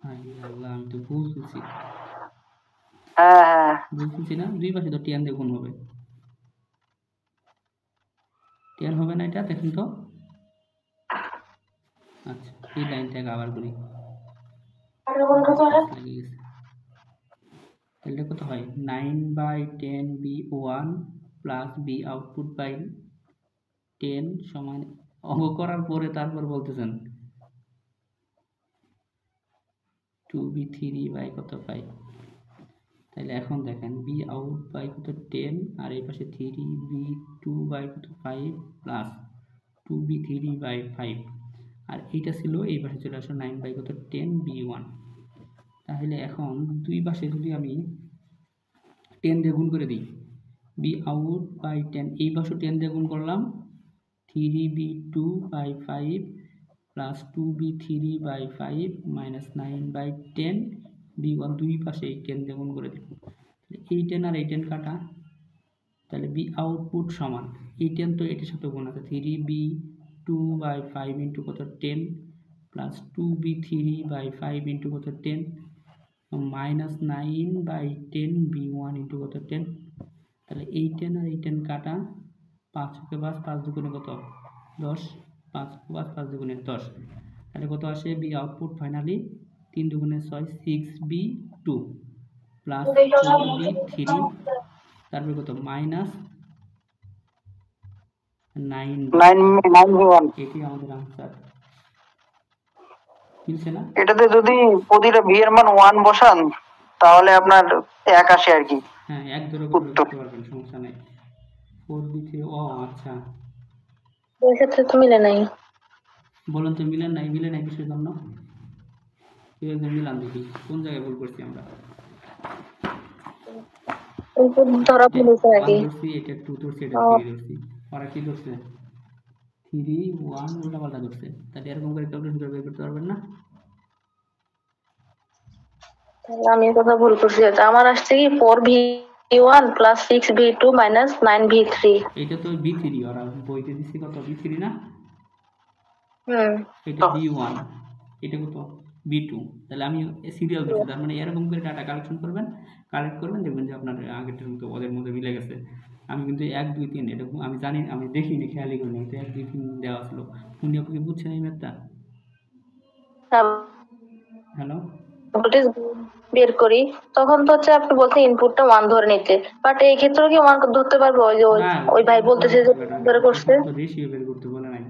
হাই আল্লাহ আমি তো ভুল বলছি হ্যাঁ বুঝতেছি না দুই পাশে তো 10 দিয়ে গুণ হবে 10 হবে না এটা দেখুন তো আচ্ছা এই লাইনটাকে আবার করি লাগিয়ে গেছে তাহলে কত হয় 9/10 b1 plus b output by 10 সমান অঙ্ক করার পরে তারপর বলতেছেন 2b3 বাই কত পাই তাহলে এখন দেখেন বি আউট বাই কত 10 আর এই পাশে 3b2 বাই কত 5 প্লাস 2b3 বাই 5 আর এইটা ছিল এই পাশে চলে আসলো 9 বাই কত 10 b1 তাহলে এখন দুই পাশে যদি আমি 10 দিয়ে গুণ করে দিই বি আউট বাই 10 এই পাশে 10 দিয়ে গুণ করলাম 3b2 by 5 plus 2b3 by 5 minus 9/10 b1 দুই পাশে 10 দিয়ে গুণ করে দিলাম এই 10 আর এই 10 কাটা তাহলে বি আউটপুট সমান এই 10 তো এটার সাথে গুণ আছে 3b2 বাই 5 ইন্টু কত 10 প্লাস 2b3 বাই 5 ইন্টু কত 10 মাইনাস 9/10 b1 ইন্টু কত 10 তাহলে এই 10 আর এই 10 কাটা 5 কে 5 দুগুণে কত 10 5 5 দুগুণে 10 তাহলে কত আসে বি আউটপুট ফাইনালি 3 দুগুণে 6 6b2 প্লাস 4b3 তারপরে কত মাইনাস 9 এটি আমাদের আনসার মিলছে না এটাতে যদি প্রতিটা ভি এর মান 1 বসান তাহলে আপনার 1 আসে আর কি হ্যাঁ এক ধরে করতে পারবেন সমস্যা নাই 4b3 ও আচ্ছা ওই ক্ষেত্রে তো মিলে নাই বলুন তো মিলে নাই কিসের জন্য কেউ একজন মিলান দেখি কোন জায়গায় ভুল করছি আমরা ইনপুট ধরা ভুল হয়েছে নাকি ধরছি এটা 2 ধরছি এটা 3 ধরছি ওরা কি ধরছে 3 1 উল্টা পাল্টা ধরছে তাহলে এরকম করে ক্যালকুলেশন করে বের করতে পারবেন না তাহলে আমি কথা ভুল করছি এটা আমার আসছে কি 4v1 plus 6v2 minus 9v3 এটা তো b3 ওরা বইতে দিছি কত b3 না এটা b1 এটা কত b2 তাহলে আমি সিরিয়াল দিচ্ছি তার মানে এরকম করে ডাটা কালেক্ট করবেন দেখবেন যে আপনার আগেরটার মতো ওদের মধ্যে মিলে গেছে আমি কিন্তু 1 2 3 এটা আমি জানি আমি দেখিনি খেয়ালই করিনি তো 1 2 3 দেওয়া ছিল উনি আপনি বুঝছেন এই ম্যাথটা হ্যালো ভোল্টেজ বের করি তখন তো হচ্ছে আপনি বলতে ইনপুটটা 1 ধরে নিতে বাট এই ক্ষেত্রে কি 1 ধরতে পারবো ওই ভাই বলতেছে যে ধরে করছে রেশিও বের করতে বলে নাই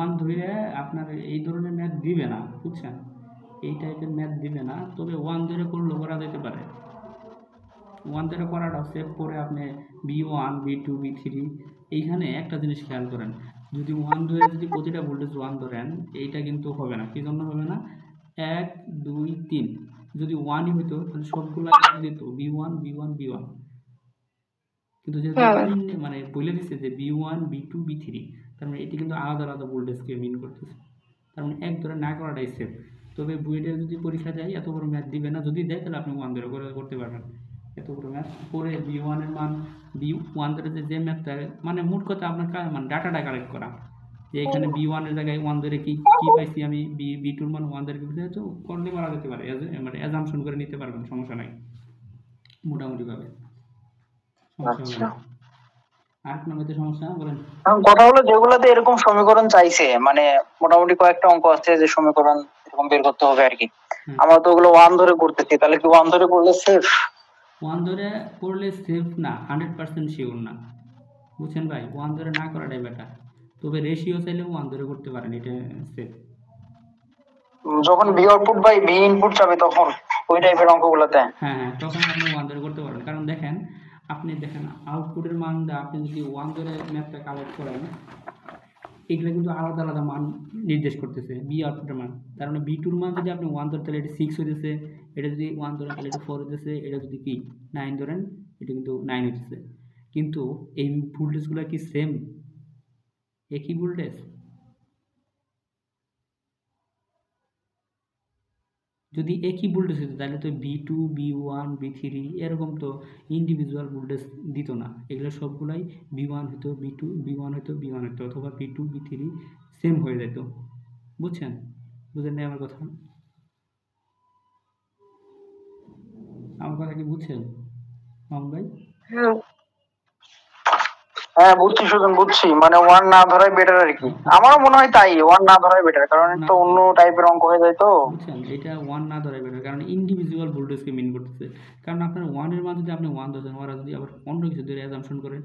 1 ধরে আপনার এই ধরনের ম্যাথ দিবে না বুঝছেন এই টাইপের ম্যাথ দিবে না তবে 1 ধরে করলে করা যেতে পারে 1 ধরে করাটা সেভ করে আপনি b1 b2 b3 এইখানে একটা জিনিস খেয়াল করেন যদি 1 ধরে যদি প্রতিটা ভোল্টেজ 1 ধরেন এইটা কিন্তু হবে না কি জন্য হবে না 1 2 3 যদি ওয়ানই হইতো তাহলে সবগুলো দিত B1 কিন্তু যেহেতু মানে বলে দিচ্ছে যে B1 B2 B3, তার মানে এটি কিন্তু আলাদা আলাদা ভোল্টেজকে মিন করতেছে। তার মানে এক ধরে না করাটাই সেফ। তবে বুয়েটে যদি পরীক্ষা দেয় এত বড় ম্যাথ দিবে না, যদি দেয় তাহলে আপনি ওয়ান ধরে করতে পারবেন এত বড় ম্যাথ করে। B1 এর মান B1 ধরে যে ম্যাথটা, মানে মোট কথা আপনার মানে ডাটাটা কালেক্ট করা, যে এখানে B1 এর জায়গায় ওয়ান ধরে কি পাইছি আমি, B2 এর মান ওয়ান ধরে কি পাইছি, তো করলে করা যেতে পারে, মানে অ্যাজাম্পশন করে নিতে পারবেন, সমস্যা নাই মোটামুটি ভাবে, সমস্যা হবে না। আর কোনো মধ্যে সমস্যা বলেন। এখন কথা হলো যেগুলোতে এরকম সমীকরণ চাইছে, মানে মোটামুটি কয়েকটা অঙ্ক আছে যে সমীকরণ এরকম বের করতে হবে আর কি, আমরা তো ওগুলো ওয়ান ধরে করতেছি, তাহলে কি ওয়ান ধরে করলে সেফ? ওয়ান ধরে করলে সেফ না, 100% শিওর না, বুঝছেন ভাই। ওয়ান ধরে না করাটাই বেটার, তবে রেশিও চাইলে ওয়ান ধরে করতে পারেন, এটা সেফ। যখন B output by B input যাবে তখন ওই টাইপের অঙ্কগুলোতে হ্যাঁ, তখন আপনি ওয়ান ধরে করতে পারেন। কারণ দেখেন আউটপুটের মানটা আপনি যদি ওয়ান ধরে ম্যাথটা কালেক্ট করেন, এগুলো কিন্তু আলাদা আলাদা মান নির্দেশ করতেছে বি আউটপুটের মান। তার মানে B2 মান যদি আপনি ওয়ান ধরেন তাহলে এটা 6 হইতেছে, এটা যদি ওয়ান ধরেন তাহলে এটা 4 হইতেছে, এটা যদি কি 9 ধরেন এটা কিন্তু 9 হইতেছে। কিন্তু এই ভোল্টেজগুলো কি সেম, একই ভোল্টেজ? যদি একই ভোল্টেজ হতো তাহলে তো B2 B1 B3 এরকম তো ইন্ডিভিজুয়াল ভোল্টেজ দিত না, এগুলো সবগুলাই B1 হতো B2 B1 হতো B1 হতো, অথবা B2 B3 সেম হয়ে যেত, বুঝছেন? বুঝেন না আমার কথা? আমার কথা কি বুঝছেন মামুন ভাই? হ্যাঁ বুঝছি সুজন, বুঝছি, মানে ওয়ান না ধরাই বেটার আর কি। আমারও মনে হয় তাই, ওয়ান না ধরাই বেটার, কারণ তো অন্য টাইপের অঙ্ক হয়ে যায় তো। বুঝছেন, এটা ওয়ান না ধরাই বেটার, কারণ ইন্ডিভিজুয়াল ভোল্টেজকে মিন করতেছে। কারণ আপনার ওয়ানের মান যদি আপনি ওয়ান ধরেন, ওরা যদি আবার অন্য কিছু ধরে অ্যাজাম্পশন করেন,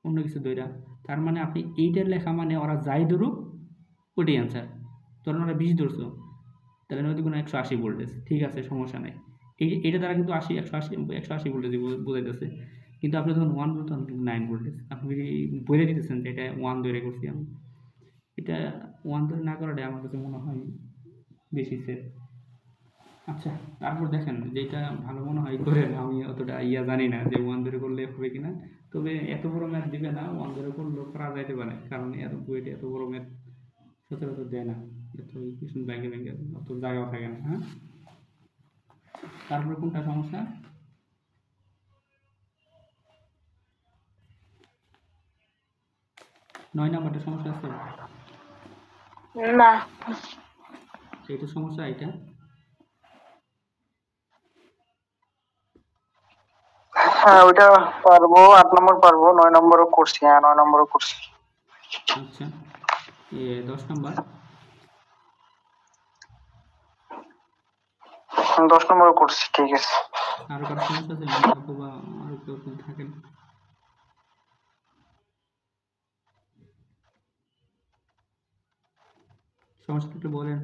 অন্য কিছু ধরা, তার মানে আপনি এইটার লেখা মানে ওরা যাই ধরুক ওটাই অ্যান্সার। ধরেন ওরা 20 ধরছো, তাহলে নদী কোনো 180 ভোল্টেজ, ঠিক আছে, সমস্যা নেই। এইটা দ্বারা কিন্তু 180 ভোল্টেজ বোঝাইতেছে। কিন্তু আপনি যখন ওয়ান বলতেন কিন্তু 9 ভোল্টেজ, আপনি বলে দিতেছেন যে এটা ওয়ান ধরে করছি আমি। এটা ওয়ান ধরে না করাটাই আমার কাছে মনে হয় বেশি সেফ। আচ্ছা, তারপর দেখেন যেটা ভালো মনে হয় করেন, আমি অতটা জানি না যে ওয়ান ধরে করলে হবে কিনা। তবে এত বড় ম্যাথ দিবে না, ওয়ান ধরে করলেও করা যাইতে পারে, কারণ বুয়েটে এত বড় ম্যাথ সচরাচর দেয় না, এত ইকুয়েশন ব্যাংকে অত জায়গাও থাকে না। হ্যাঁ, তারপরে কোনটা সমস্যা? নয় নাম্বারটা সমস্যা আছে না, এটা সমস্যা, এটা হ্যাঁ ওইটা পারবো, 8 নম্বর পারবো, 9 নম্বরও করছি। হ্যাঁ 9 নম্বরও করছি। আচ্ছা, 10 নাম্বার 10 নম্বরও করছি, ঠিক আছে। আরো কারো সমস্যা আছে মন্তব্য বা আরো কেউ থাকেন? সমস্যা একটু বলেন।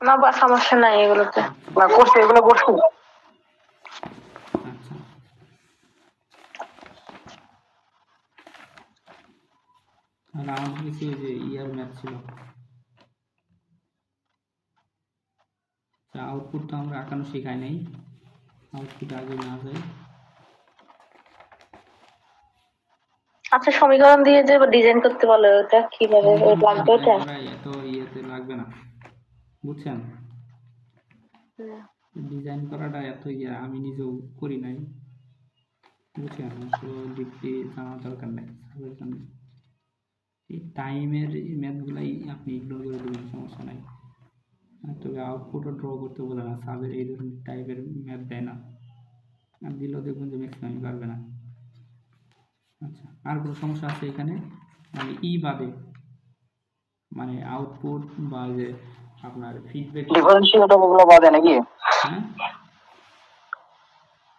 না বা সমস্যা নাই এগুলোতে। না করছি, এগুলো করছি। আচ্ছা, আর আমাদের কিছু যে ইয়ার ম্যাথ ছিল, আউটপুট তো আমরা আঁকানো শেখাই নাই, আউটপুট আগে না যায়। আচ্ছা, সমীকরণ দিয়ে যে ডিজাইন করতে বলে ওটা কিভাবে লাগবে? ওটা এত ইয়েতে লাগবে না, বুঝছেন? ডিজাইন করাটা এত আমি নিজেও করি নাই, বুঝছেন? তো দেখতে জানার দরকার নাই, এই টাইমের ম্যাথগুলাই আপনি ইগনোর করে দেবেন, সমস্যা নাই। তবে আউটপুটও ড্র করতে বলে না, সাবের এই ধরনের টাইপের ম্যাথ দেয় না, আর দিলেও দেখবেন যে ম্যাক্সিমাম পারবে না। আচ্ছা, আর কোনো সমস্যা আছে এখানে? মানে বাদে, মানে আউটপুট বা যে আপনার ফিডব্যাক ডিফারেন্সিয়েটর ওগুলো বাদে নাকি? হ্যাঁ,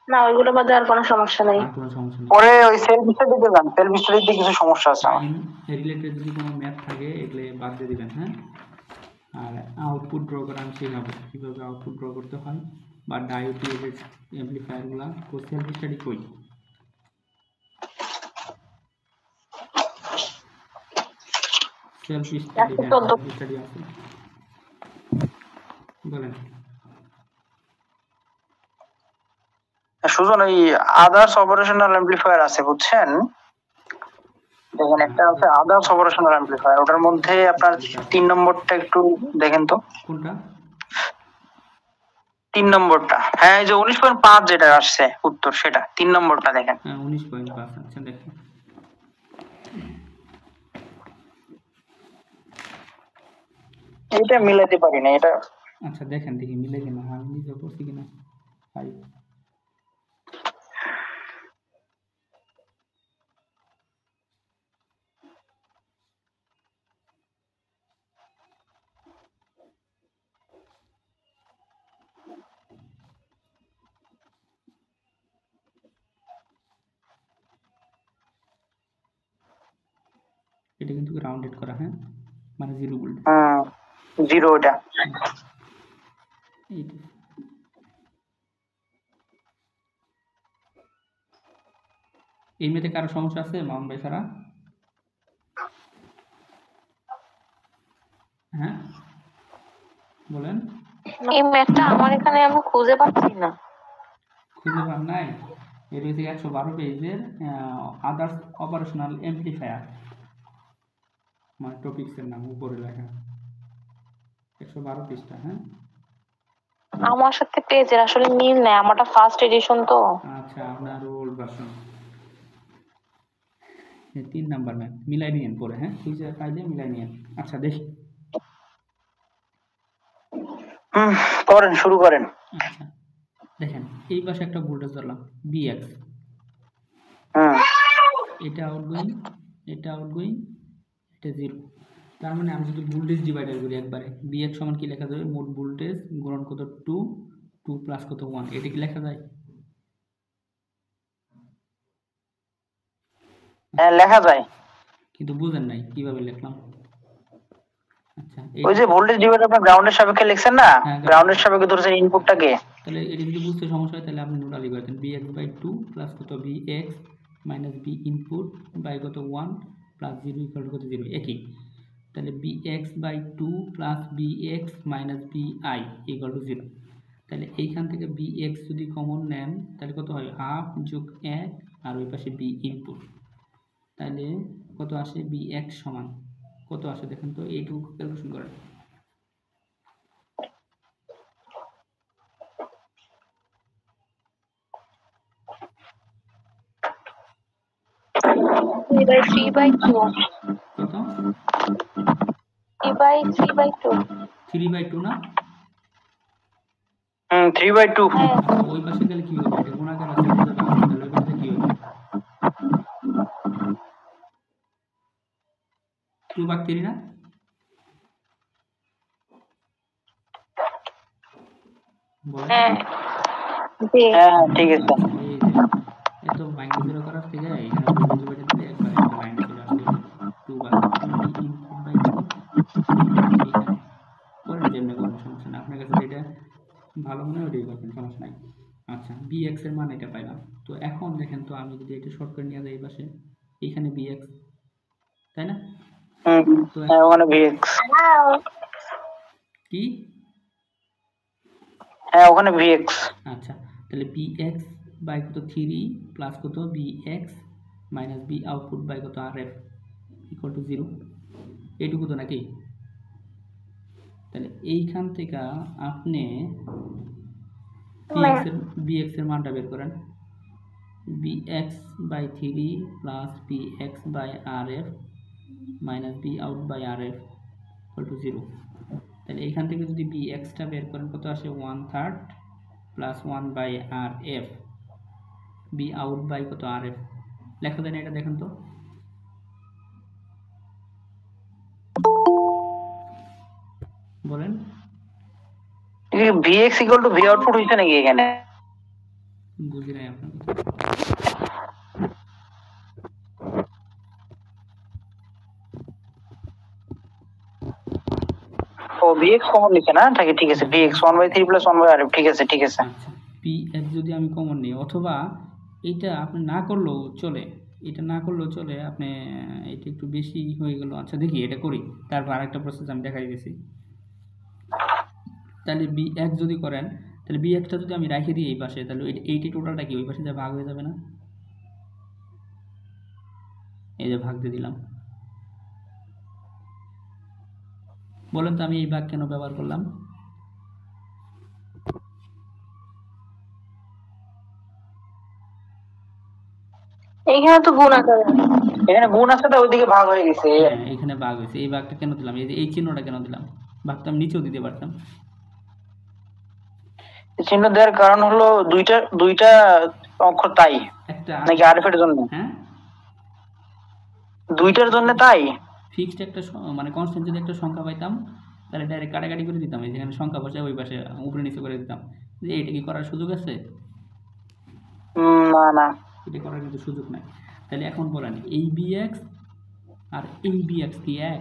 না, ওইগুলো বাদে আর কোনো সমস্যা নাই। আর কোনো সমস্যা নেই। পরে ওই সেলফ স্টাডিতে যান, সেলফ স্টাডিতে কিছু সমস্যা আছে আমার। রিলেটেড যদি কোনো ম্যাথ থাকে এগুলো বাদ দিয়ে দিবেন। হ্যাঁ, আর আউটপুট ড্র করা আমি শেখাবো কীভাবে আউটপুট ড্র করতে হয়, বা ডায়োড রিলেটেড অ্যাম্পলিফায়ারগুলো সেলফ স্টাডি কই। সেলফ স্টাডি আছে, বলেন। সুজন, ওই আদার্স অপারেশনাল অ্যাম্পলিফায়ার আছে বুঝছেন, দেখেন একটা আছে আদার্স অপারেশনাল অ্যাম্পলিফায়ার, ওটার মধ্যে আপনার 3 নম্বরটা একটু দেখেন তো। কোনটা? 3 নম্বরটা, হ্যাঁ এই যে 19.5 যেটা আসছে উত্তর, সেটা 3 নম্বরটা দেখেন। হ্যাঁ 19.5। আচ্ছা দেখেন, এটা মিলাতে পারি না এটা। আচ্ছা দেখেন দেখি মিলে কিনা, হ্যাঁ আমি নিজে করছি কিনা। 5। এটা কিন্তু রাউন্ডেড করা, হ্যাঁ মানে 0 ভোল্ট। 0 এটা। এইটা এই মেয়েতে কারো সমস্যা আছে মামুন ভাই ছাড়া? হ্যাঁ বলেন। এই ম্যাথটা আমার এখানে আমি খুঁজে পাচ্ছি না। খুঁজে পান নাই? এর হচ্ছে 112 পেজের আদার্স অপারেশনাল এমপ্লিফায়ার, মানে টপিক্সের নাম উপরে লেখা, 112 পৃষ্ঠা। হ্যাঁ আমার সাথে পেজের আসলে মিল নেই, আমারটা ফার্স্ট এডিশন তো। আচ্ছা আপনার ওল্ড ভার্সন। 3 নাম্বার ম্যাম মিলাই নিয়েন পরে, হ্যাঁ খুঁজে পাইলে মিলাই নিয়েন। আচ্ছা দেখি, করেন, শুরু করেন। আচ্ছা দেখেন এই পাশে একটা ভোল্টেজ ধরলাম বিএক্স, এটা আউটগোয়িং, এটা আউটগোয়িং, এটা 0। তার মানে আমি যদি ভোল্টেজ ডিভাইডার করি একবারে, বিএক্স সমান কি লেখা যাবে, মোট ভোল্টেজ গুণন কত 2, 2 প্লাস কত 1, এটা কি লেখা যায়? হ্যাঁ লেখা যায়, কিন্তু বুঝেন নাই কিভাবে লিখলাম। আচ্ছা ওই যে ভোল্টেজ ডিভাইডার আপনি গ্রাউন্ডের সাপেক্ষে লিখছেন না, গ্রাউন্ডের সাপেক্ষে ধরছেন ইনপুটটাকে। তাহলে এটা যদি বুঝতে সমস্যা হয় তাহলে আপনি নোটালি করতেন bx বাই 2 প্লাস কত bx minus b input by কত 1 প্লাস 0 ইকুয়াল টু কত 0, একই। তাহলে bx by 2 plus bx minus bi equal to 0। তাহলে এইখান থেকে bx যদি কমন নেন তাহলে কত হয়, হাফ যোগ 1 আর ওই পাশে b ইনপুট, তাহলে কত আসে, bx সমান কত আসে দেখেন তো, এইটুকু ক্যালকুলেশন করেন। এবার 3/2 কত? 3/2 3/2 না? 3/2। হ্যাঁ আচ্ছা ওই পাশে গেলে কি হবে, এটা গুণাকার আছে, এটা তো ভাগ, তাহলে ওই পাশে কি হবে, 2/3 না? বলেন। হ্যাঁ জি হ্যাঁ ঠিক আছে। এই যে এত মাইনাস 0 করার থেকে এখানে ভোল্টেজ ডিভাইডার দিলে একবার একটা লাইন চলে আসবে, 2/3 ইনপুট বাই কত এইখানে। করেন যেমনি করেন, সমস্যা নেই, আপনার কাছে যেটা ভালো মনে হয় ওটাই করবেন, সমস্যা নাই। আচ্ছা bx এর মান এটা পাইলাম। তো এখন দেখেন তো আমি যদি এটা শর্ট করে নিয়ে যাই এই পাশে, এইখানে bx, তাই না? তো হ্যাঁ ওখানে ভিএক্স, কি, হ্যাঁ ওখানে ভিএক্স। আচ্ছা তাহলে bx বাই কত 3 প্লাস কত bx minus b output by কত rf ইকুয়াল টু 0, এইটুকু তো নাকি? তাহলে এইখান থেকে আপনি bx এর মানটা বের করেন, bx by 3 plus bx by rf minus b out by rf equal to 0। তাহলে এইখান থেকে যদি bxটা বের করেন কত আসে, 1/3 plus 1 by rf, b out by কত rf, লেখা যায় না এটা দেখেন তো। বলেন। Vx equal to V output হইছে নাকি এখানে? বুঝি নাই আপনার কথা। ও ভিএক্স কমন নিছে না, ঠিক আছে, ভিএক্স 1/3 প্লাস 1/rf, ঠিক আছে ঠিক আছে। আচ্ছা pf যদি আমি কমন নিই, অথবা এইটা আপনি না করলেও চলে, এটা না করলেও চলে, আপনি এটা একটু বেশি হয়ে গেল। আচ্ছা দেখি এটা করি, তারপর আরেকটা প্রসেস আমি দেখাই দিয়েছি। তাহলে bx যদি করেন তাহলে বি এক্সটা যদি আমি রেখে দিই এই পাশে, তাহলে এইটি টোটালটা কি ওই পাশে যা ভাগ হয়ে যাবে না? এই যে ভাগ দিয়ে দিলাম। বলেন তো আমি এই ভাগ কেন ব্যবহার করলাম? এখানে তো গুণ আকারে, এখানে গুণ আছে তো ওইদিকে ভাগ হয়ে গেছে। হ্যাঁ এখানে ভাগ হয়েছে, এই ভাগটা কেন দিলাম? এই যে এই চিহ্নটা কেন দিলাম? ভাগটা আমি নিচেও দিতে পারতাম। চিহ্ন দেওয়ার কারণ হলো দুইটা দুইটা অক্ষর তাই একটা নাকি আরএফ এর জন্য? হ্যাঁ দুইটার জন্য তাই। ফিক্সড একটা মানে কনস্ট্যান্ট যদি একটা সংখ্যা পাইতাম তাহলে ডাইরেক্ট কাটাকাটি করে দিতাম, এই যেখানে সংখ্যা বসে ওই পাশে উপরে নিচে করে দিতাম। যে এটা কি করার সুযোগ আছে? না না, এটা করার কিন্তু সুযোগ নাই। তাহলে এখন বলেন এই বি এক্স আর এই বি এক্স কি এক?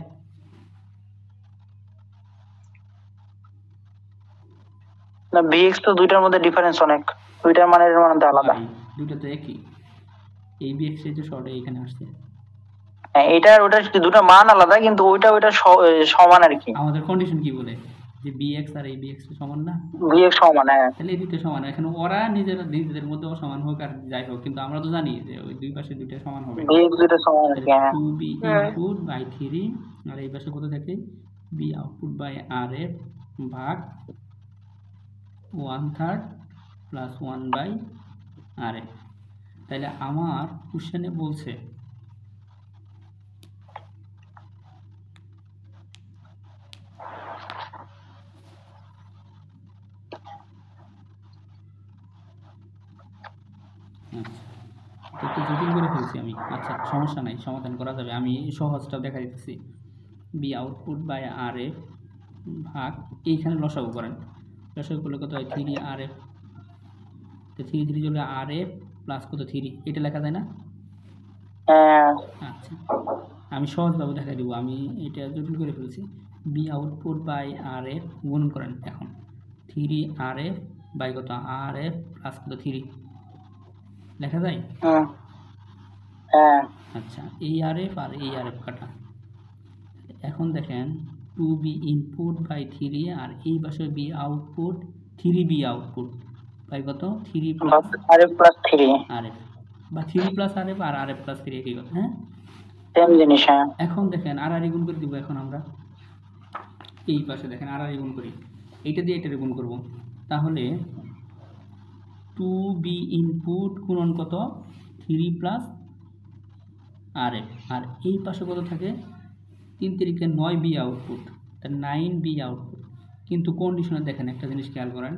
না ভিএক্স তো দুইটার মধ্যে ডিফারেন্স অনেক, দুইটার মানের মান তো আলাদা। ভাই, দুটো তো একই। এই বি এক্স এর যে শর্টে এখানে আসছে, হ্যাঁ এটা ওটা দুটো মান আলাদা, কিন্তু ওইটা ওইটা সমান আর কি। আমাদের কন্ডিশন কি বলে যে বি এক্স আর এই বি এক্স সমান না? ভিএক্স সমান, হ্যাঁ। তাহলে এই দুটো সমান, এখানে ওরা নিজেদের মধ্যে সমান হোক আর যাই হোক, কিন্তু আমরা তো জানি যে ওই দুই পাশে দুইটা সমান হবে। ভিএক্স দুটো সমান আর কি, হ্যাঁ। টু বি ইনপুট বাই 3 আর এই পাশে কত থাকে? B output by R F ভাগ 1/3 প্লাস 1 বাই আর এফ। তাহলে আমার কোশ্চেনে বলছে আচ্ছা, একটু জটিল করে ফেলছি আমি। আচ্ছা সমস্যা নাই, সমাধান করা যাবে। আমি সহজটা দেখা দিতেছি। B output by R F ভাগ, এইখানে লসাগু করেন, লসাগু করলে কত হয়? 3 আর এফ। তো 3 3 চলে আর এফ প্লাস কত 3, এটা লেখা যায় না? হ্যাঁ আচ্ছা আমি সহজভাবে দেখা দিব, আমি এটা জটিল করে ফেলছি। B output by R F গুণন করেন এখন 3 আর এফ বাই কত আর এফ প্লাস কত 3, লেখা যায়? হ্যাঁ। আচ্ছা এই আর এফ আর এই আর এফ কাটা। এখন দেখেন 2b ইনপুট বাই 3 আর এই পাশে B output 3b output by কত 3 প্লাস আরএফ প্লাস 3 আরএফ বা 3 প্লাস আরএফ আর আরএফ প্লাস 3 একই কথা। হ্যাঁ সেম জিনিস, হ্যাঁ। এখন দেখেন আর আর গুণ করে দিব। এখন আমরা এই পাশে দেখেন আর আর গুণ করি, এইটা দিয়ে এটারে গুণ করব। তাহলে 2b ইনপুট গুণন কত 3 প্লাস আর এফ, আর এই পাশে কত থাকে 3 তারিখে 9b আউটপুট, তা 9b আউটপুট। কিন্তু কন্ডিশনে দেখেন একটা জিনিস খেয়াল করেন,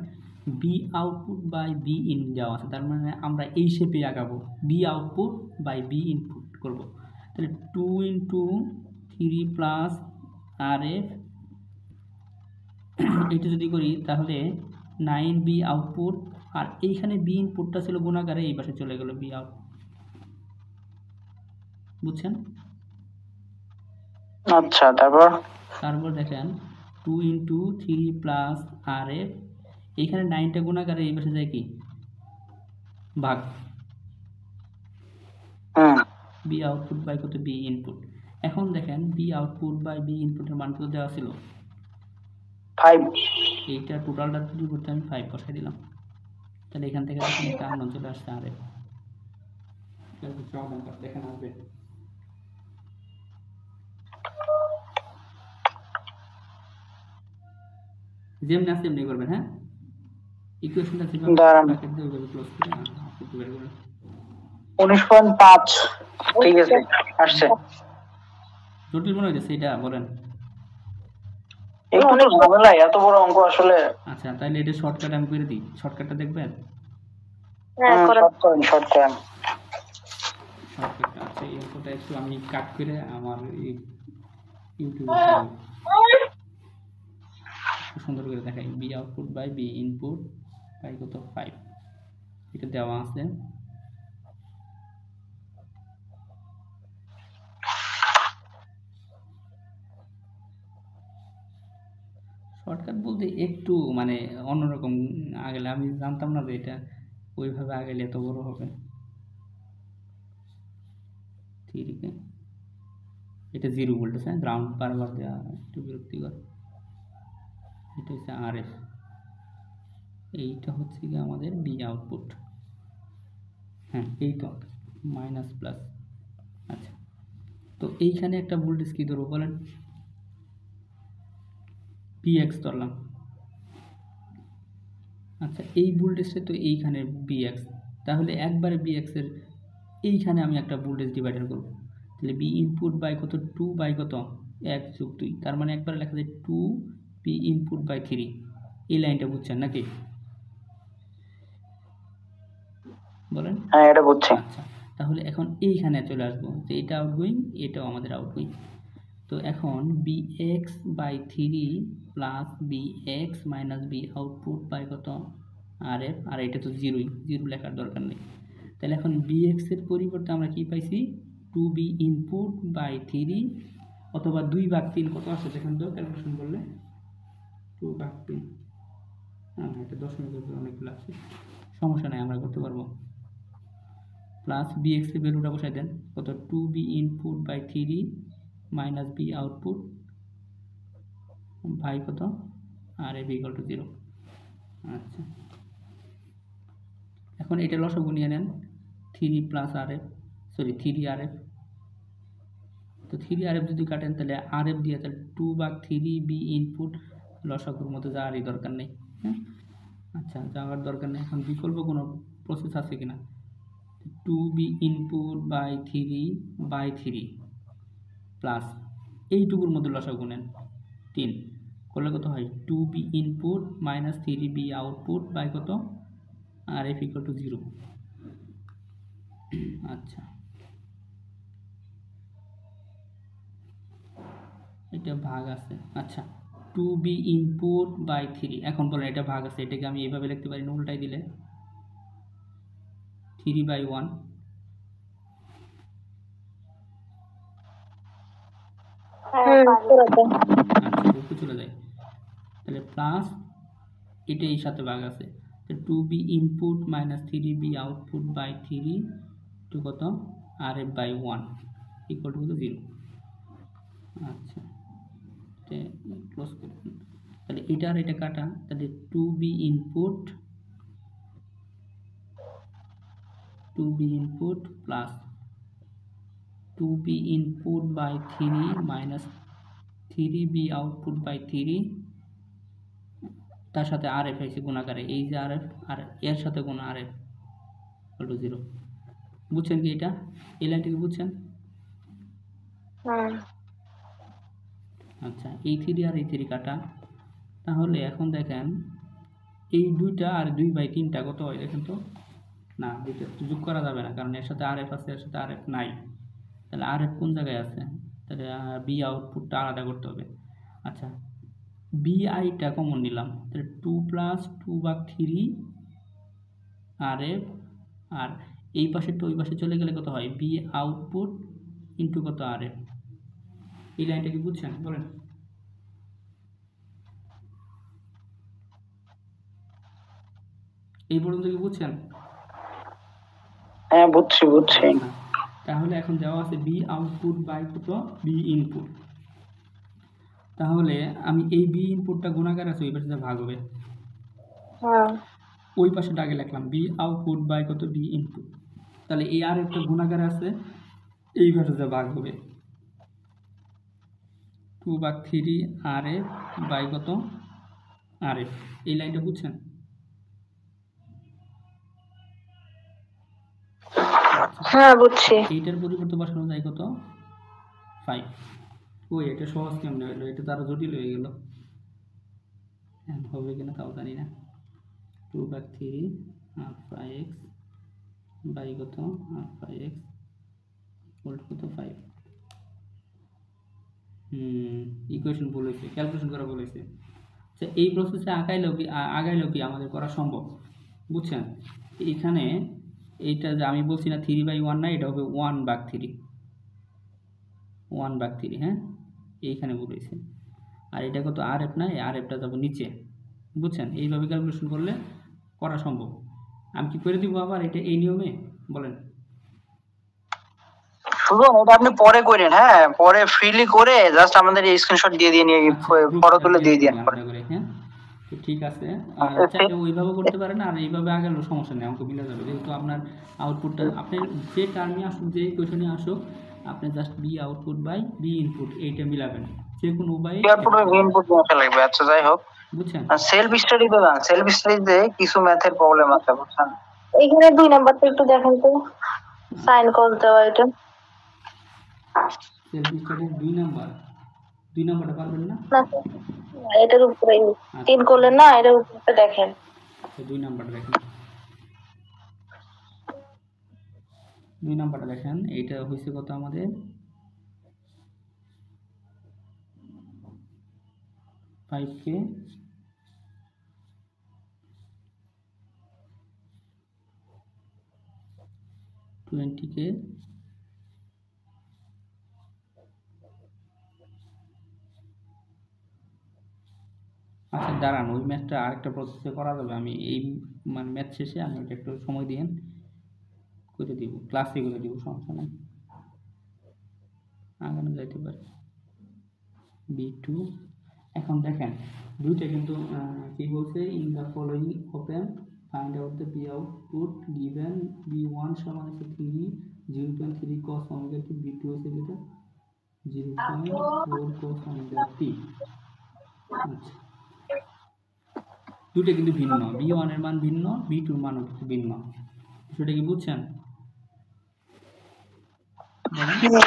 B output by B in দেওয়া আছে, তার মানে আমরা এই শেপে আগাবো, B output by B input করব। তাহলে 2 ইন্টু 3 প্লাস আর এফ এটা যদি করি তাহলে 9b আউটপুট, আর এইখানে বি ইনপুটটা ছিল গুণাকারে, এই পাশে চলে গেল বি আউট। বুঝছেন? আচ্ছা তারপর দেখেন 2 ইন্টু 3 প্লাস আর এফ, এইখানে 9টা গুণাকারে এই পাশে যায় কি ভাগ, বি আউটপুট বাই কত বি ইনপুট। এখন দেখেন বি আউটপুট বাই বি ইনপুটের মান কত দেওয়া ছিল 5। এইটা টোটালটা যদি করতে আমি 5 বসাই দিলাম। তাহলে এখান থেকে দেখেন একটা আননোন চলে আসছে আর এফ। দেখেন আসবে যেমনি আছে এমনি করবেন। হ্যাঁ ইকুয়েশনটা যেভাবে ব্র্যাকেট দিয়ে ওইভাবে ক্লোজ করে আপনি বের করেন। 19.5 ঠিক আছে আসছে। জটিল মনে হইতেছে এটা? বলেন। একটু অনেক ঝামেলা এত বড় অঙ্ক আসলে। আচ্ছা তাহলে এটা শর্টকাট আমি করে দিই, শর্টকাটটা দেখবেন? হ্যাঁ করেন। শর্টকাট। শর্টকাটটা আছে, এই অঙ্কটা একটু আমি কাট করে আমার ইউটিউবে সুন্দর করে দেখাই। B output by B input by কত 5, এটা দেওয়া আছে। শর্টকাট বলতে একটু মানে অন্যরকম আগেলে, আমি জানতাম না যে এটা ওইভাবে আগেলে এত বড় হবে। ঠিক আছে এটা 0 ভোল্টেজ, হ্যাঁ গ্রাউন্ড বারবার দেওয়া একটু বিরক্তিকর। এটা হচ্ছে আর এফ। এইটা হচ্ছে কি আমাদের বি আউটপুট, হ্যাঁ এই তো মাইনাস প্লাস। আচ্ছা, তো এইখানে একটা ভোল্টেজ কি ধরবো বলেন, পিএক্স ধরলাম। আচ্ছা, এই ভোল্টেজটা তো এইখানে বিএক্স, তাহলে একবারে বিএক্স এর এইখানে আমি একটা ভোল্টেজ ডিভাইডার করব, তাহলে বি ইনপুট বাই কত, 2 বাই কত 1+2, তার মানে একবারে লেখা যায় 2 বি ইনপুট বাই 3। এই লাইনটা বুঝছেন নাকি বলেন? হ্যাঁ এটা বুঝছি। আচ্ছা, তাহলে এখন এইখানে চলে আসবো যে এটা আউটগোয়িং, এটাও আমাদের আউটগোয়িং। তো এখন B x by 3 plus B x minus B output by কত আর এফ, আর এটা তো জিরোই, জিরো লেখার দরকার নেই। তাহলে এখন বি এক্স এর পরিবর্তে আমরা কি পাইছি, 2 বি ইনপুট বাই 3 অথবা 2/3 কত আসে দেখেন তো ক্যালকুলেশন করলে, 2/3, হ্যাঁ এটা দশমিকের উপরে অনেকগুলো আছে, সমস্যা নাই আমরা করতে পারবো। প্লাস বি এক্স এর ভ্যালুটা বসাই দেন কত, 2 B input by 3 minus B output by কত আর এফ ইকুয়াল টু 0। আচ্ছা, এখন এটা লসাগু নিয়ে নেন, 3 প্লাস আর এফ, সরি 3 আর এফ, তো 3 আর এফ যদি কাটেন তাহলে আর এফ দিয়ে তাহলে 2/3 বি ইনপুট, লসাগুর মতো যাওয়ারই দরকার নেই, হ্যাঁ আচ্ছা যাওয়ার দরকার নেই। এখন বিকল্প কোনো প্রসেস আছে কিনা, 2 বি ইনপুট বাই 3/3 প্লাস এইটুকুর মধ্যে লসাগু নেন 3 করলে কত হয়, 2 B input minus 3 B output by কত আর এফ ইকুয়াল টু 0। আচ্ছা, এটা ভাগ আছে। আচ্ছা, 2 বি ইনপুট বাই 3, এখন বলেন এটা ভাগ আছে, এটাকে আমি এইভাবে লিখতে পারি না, উল্টাই দিলে 3/1, আচ্ছা রূপে চলে যায়, তাহলে প্লাস এটা এই সাথে ভাগ আছে, তো 2 B input minus 3 B output by 3 to কত R F by 1 equal to কত 0। আচ্ছা, ক্লোজ করে দিন। তাহলে এটা আর এটা কাটা, তাহলে 2 B input plus 2 B input by 3 minus 3 B output by 3, তার সাথে আর এফ আছে গুণাকারে, এই যে আর এফ আর এর সাথে গুণ আর এফ ইকুয়াল টু 0। বুঝছেন কি এটা, এই লাইনটিকে বুঝছেন? আচ্ছা, এই 3 আর এই 3 কাটা, তাহলে এখন দেখেন এই দুইটা আর 2/3টা কত হয় দেখেন তো, না দুইটা যোগ করা যাবে না, কারণ এর সাথে আর এফ আছে, এর সাথে আর এফ নাই, তাহলে আর এফ কোন জায়গায় আছে, তাহলে বি আউটপুটটা আলাদা করতে হবে। আচ্ছা, বি আইটা কমন নিলাম, তাহলে 2 প্লাস 2/3 আর এফ, আর এই পাশে তো ওই পাশে চলে গেলে কত হয়, বি আউটপুট ইন্টু কত আর এফ। এই লাইনটা কি বুঝছেন বলেন? এই পর্যন্ত কি বুঝছেন? হ্যাঁ বুঝছি বুঝছি। তাহলে এখন দেওয়া আছে বি আউটপুট বাই কত বি ইনপুট, তাহলে আমি এই বি ইনপুটটা গুণাকার আছে, ওই পাশে ভাগ হবে, ওই পাশে আগে লিখলাম বি আউটপুট বাই কত বি ইনপুট, তাহলে এই আর একটা গুণাকার আছে, এই পাশে ভাগ হবে 2/3 আর এফ বাই কত আর এফ। এই লাইনটা বুঝছেন? হ্যাঁ বুঝছি। এইটার পরিবর্তে বসানো যায় কত 5। ওই এটা সহজ কেমনে হলো, এটা তো আরো জটিল হয়ে গেল, হবে কিনা তাও জানি না। 2/3 আলফা এক্স বাই কত আলফা এক্স ইকুয়াল টু কত 5। ইকুয়েশন বলেছে, ক্যালকুলেশন করা বলেছে। আচ্ছা, এই প্রসেসে আগাইলেও কি আমাদের করা সম্ভব, বুঝছেন? এখানে এইটা যে আমি বলছি না 3/1 না, এটা হবে 1/3, হ্যাঁ এইখানে বলেছে, আর এটা কত আর এফ না, আর এফটা যাবো নিচে, বুঝছেন? এইভাবে ক্যালকুলেশন করলে করা সম্ভব। আমি কি করে দিব আবার এটা এই নিয়মে বলেন? শুধু এটা আপনি পরে করেন, হ্যাঁ পরে ফ্রিলি করে জাস্ট আমাদের এই স্ক্রিনশট দিয়ে নিয়ে ফটো তুলে দিয়ে দিন। হ্যাঁ তো ঠিক আছে, চাইলে ওইভাবে করতে পারেন, আর এইভাবে আগেও সমস্যা নেই, অঙ্ক মিলে যাবে। যেহেতু আপনার আউটপুটটা আপনি যে টার্মে আসুক, যে কোয়েশনে আসুক, আপনি just B output by B input এইটা মিলাবেন, যে কোনো উপায়ে। আউটপুট বাই ইনপুট আসা লাগবে। আচ্ছা যাই হোক, বুঝছেন? সেলফ স্টাডিতে না, সেলফ স্টাডিতে কিছু ম্যাথের প্রবলেম আছে বুঝছেন। এখানে 2 নাম্বারটা একটু দেখেন তো, সাইন কল দেওয়া এটা। সেলফ স্টাডির 2 নাম্বারটা পারবেন না? না, এটার উপরে 3 করলেন না, এটার উপরটা দেখেন। আচ্ছা 2 নাম্বারটা দেখেন, 2 নাম্বারটা দেখেন। এইটা হয়েছে কত আমাদের, 5k 20k আচ্ছা দাঁড়ান, ওই ম্যাথটা আরেকটা প্রসেসে করা যাবে। আমি এই মানে ম্যাথ শেষে আমি এটা একটু সময় দিয়েন করে দিব, ক্লাসে করে দিব, সমস্যা নেই, আগানো যাইতে পারে। B2 এখন দেখেন দুইটা কিন্তু কি বলছে, in the following open find out the B output given B1 সমান আছে 3 0.3 cos ওমেগা t, B2 হচ্ছে যেটা 0.4 cos ওমেগা t। আচ্ছা দুটো কিন্তু ভিন্ন, B1 এর মান ভিন্ন, B2 এর মানও কিন্তু ভিন্ন, সেটা কি বুঝছেন?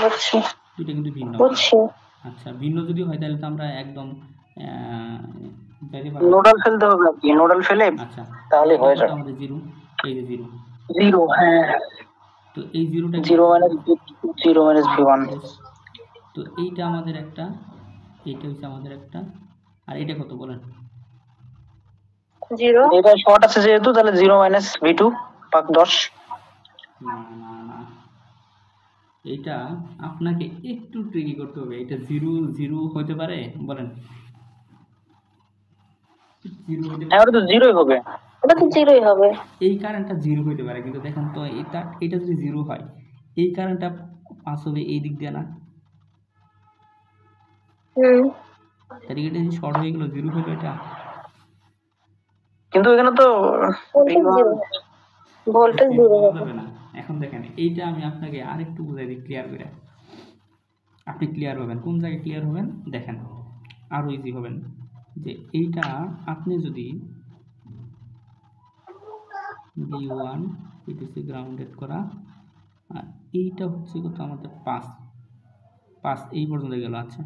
বুঝছি দুটো কিন্তু ভিন্ন। বুঝছি। আচ্ছা ভিন্ন যদি হয় তাহলে তো আমরা একদম নোডাল ফেলতে হবে নাকি? নোডাল ফেলে আচ্ছা তাহলে হয়ে যাবে। আমাদের 0, এই যে 0, 0 হ্যাঁ, তো এই 0টা 0 মাইনাস 0 মাইনাস v1। তো এইটা আমাদের একটা, এইটা হচ্ছে আমাদের একটা, আর এটা কত বলেন? 0, এটা শর্ট আছে যেহেতু, তাহলে 0 মাইনাস v2 পাক 10। না না না, এইটা আপনাকে একটু ট্রিকি করতে হবে। এটা 0 0 হতে পারে বলেন? 0 হতে হ্যাঁ ওটা তো 0ই হবে, ওটা তো 0ই হবে। এই কারেন্টটা 0 হতে পারে, কিন্তু দেখেন তো এটা যদি 0 হয়, এই কারেন্টটা পাস হবে এই দিক দিয়ে না, তাহলে এটা শর্ট হয়ে গেল, 0 হলো এটা। কিন্তু এখানে তো ভোল্টেজ 0 হবে না। এখন দেখেন এইটা আমি আপনাকে আরেকটু বুঝাই দিই ক্লিয়ার করে, আপনি ক্লিয়ার হবেন। কোন জায়গায় ক্লিয়ার হবেন দেখেন, আরো ইজি হবেন। যে এইটা আপনি যদি B1 এটা হচ্ছে গ্রাউন্ডেড করা, আর এইটা হচ্ছে কত আমাদের 5 এই পর্যন্ত গেল। আচ্ছা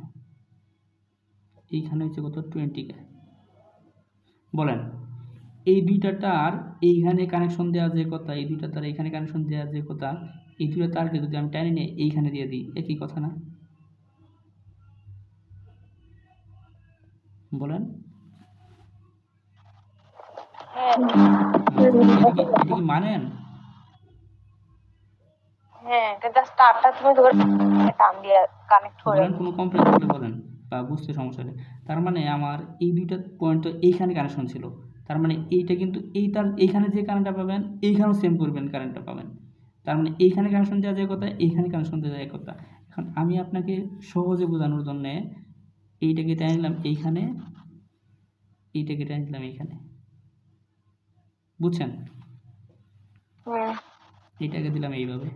এইখানে হচ্ছে কত 20k, বলেন এই দুইটা তার এইখানে কানেকশন দেওয়া যে কথা, এই দুইটা তার এইখানে কানেকশন দেওয়া যে কথা, এই দুইটা তারকে যদি আমি টানি নিয়ে এইখানে দিয়ে দিই, একই কথা না? বলেন এটা কি মানেন? হ্যাঁ, এটা স্টারটা তুমি ধরে টান দিয়ে কানেক্ট করে বলেন, কোনো কমপ্লেন থাকলে বলেন বা বুঝতে সমস্যা নেই। তার মানে আমার এই দুইটা পয়েন্ট তো এইখানে কানেকশন ছিল, তার মানে এইটা কিন্তু এই তার এইখানে যে কারেন্টটা পাবেন এইখানেও সেম করবেন কারেন্টটা পাবেন, তার মানে এইখানে কানেকশন দেওয়া যায় কথা, এইখানে কানেকশন দেওয়া যায় কথা। এখন আমি আপনাকে সহজে বোঝানোর জন্য এইটাকে টেনে নিলাম এইখানে, এইটাকে টেনে নিলাম এইখানে, বুঝছেন? এইটাকে দিলাম এইভাবে,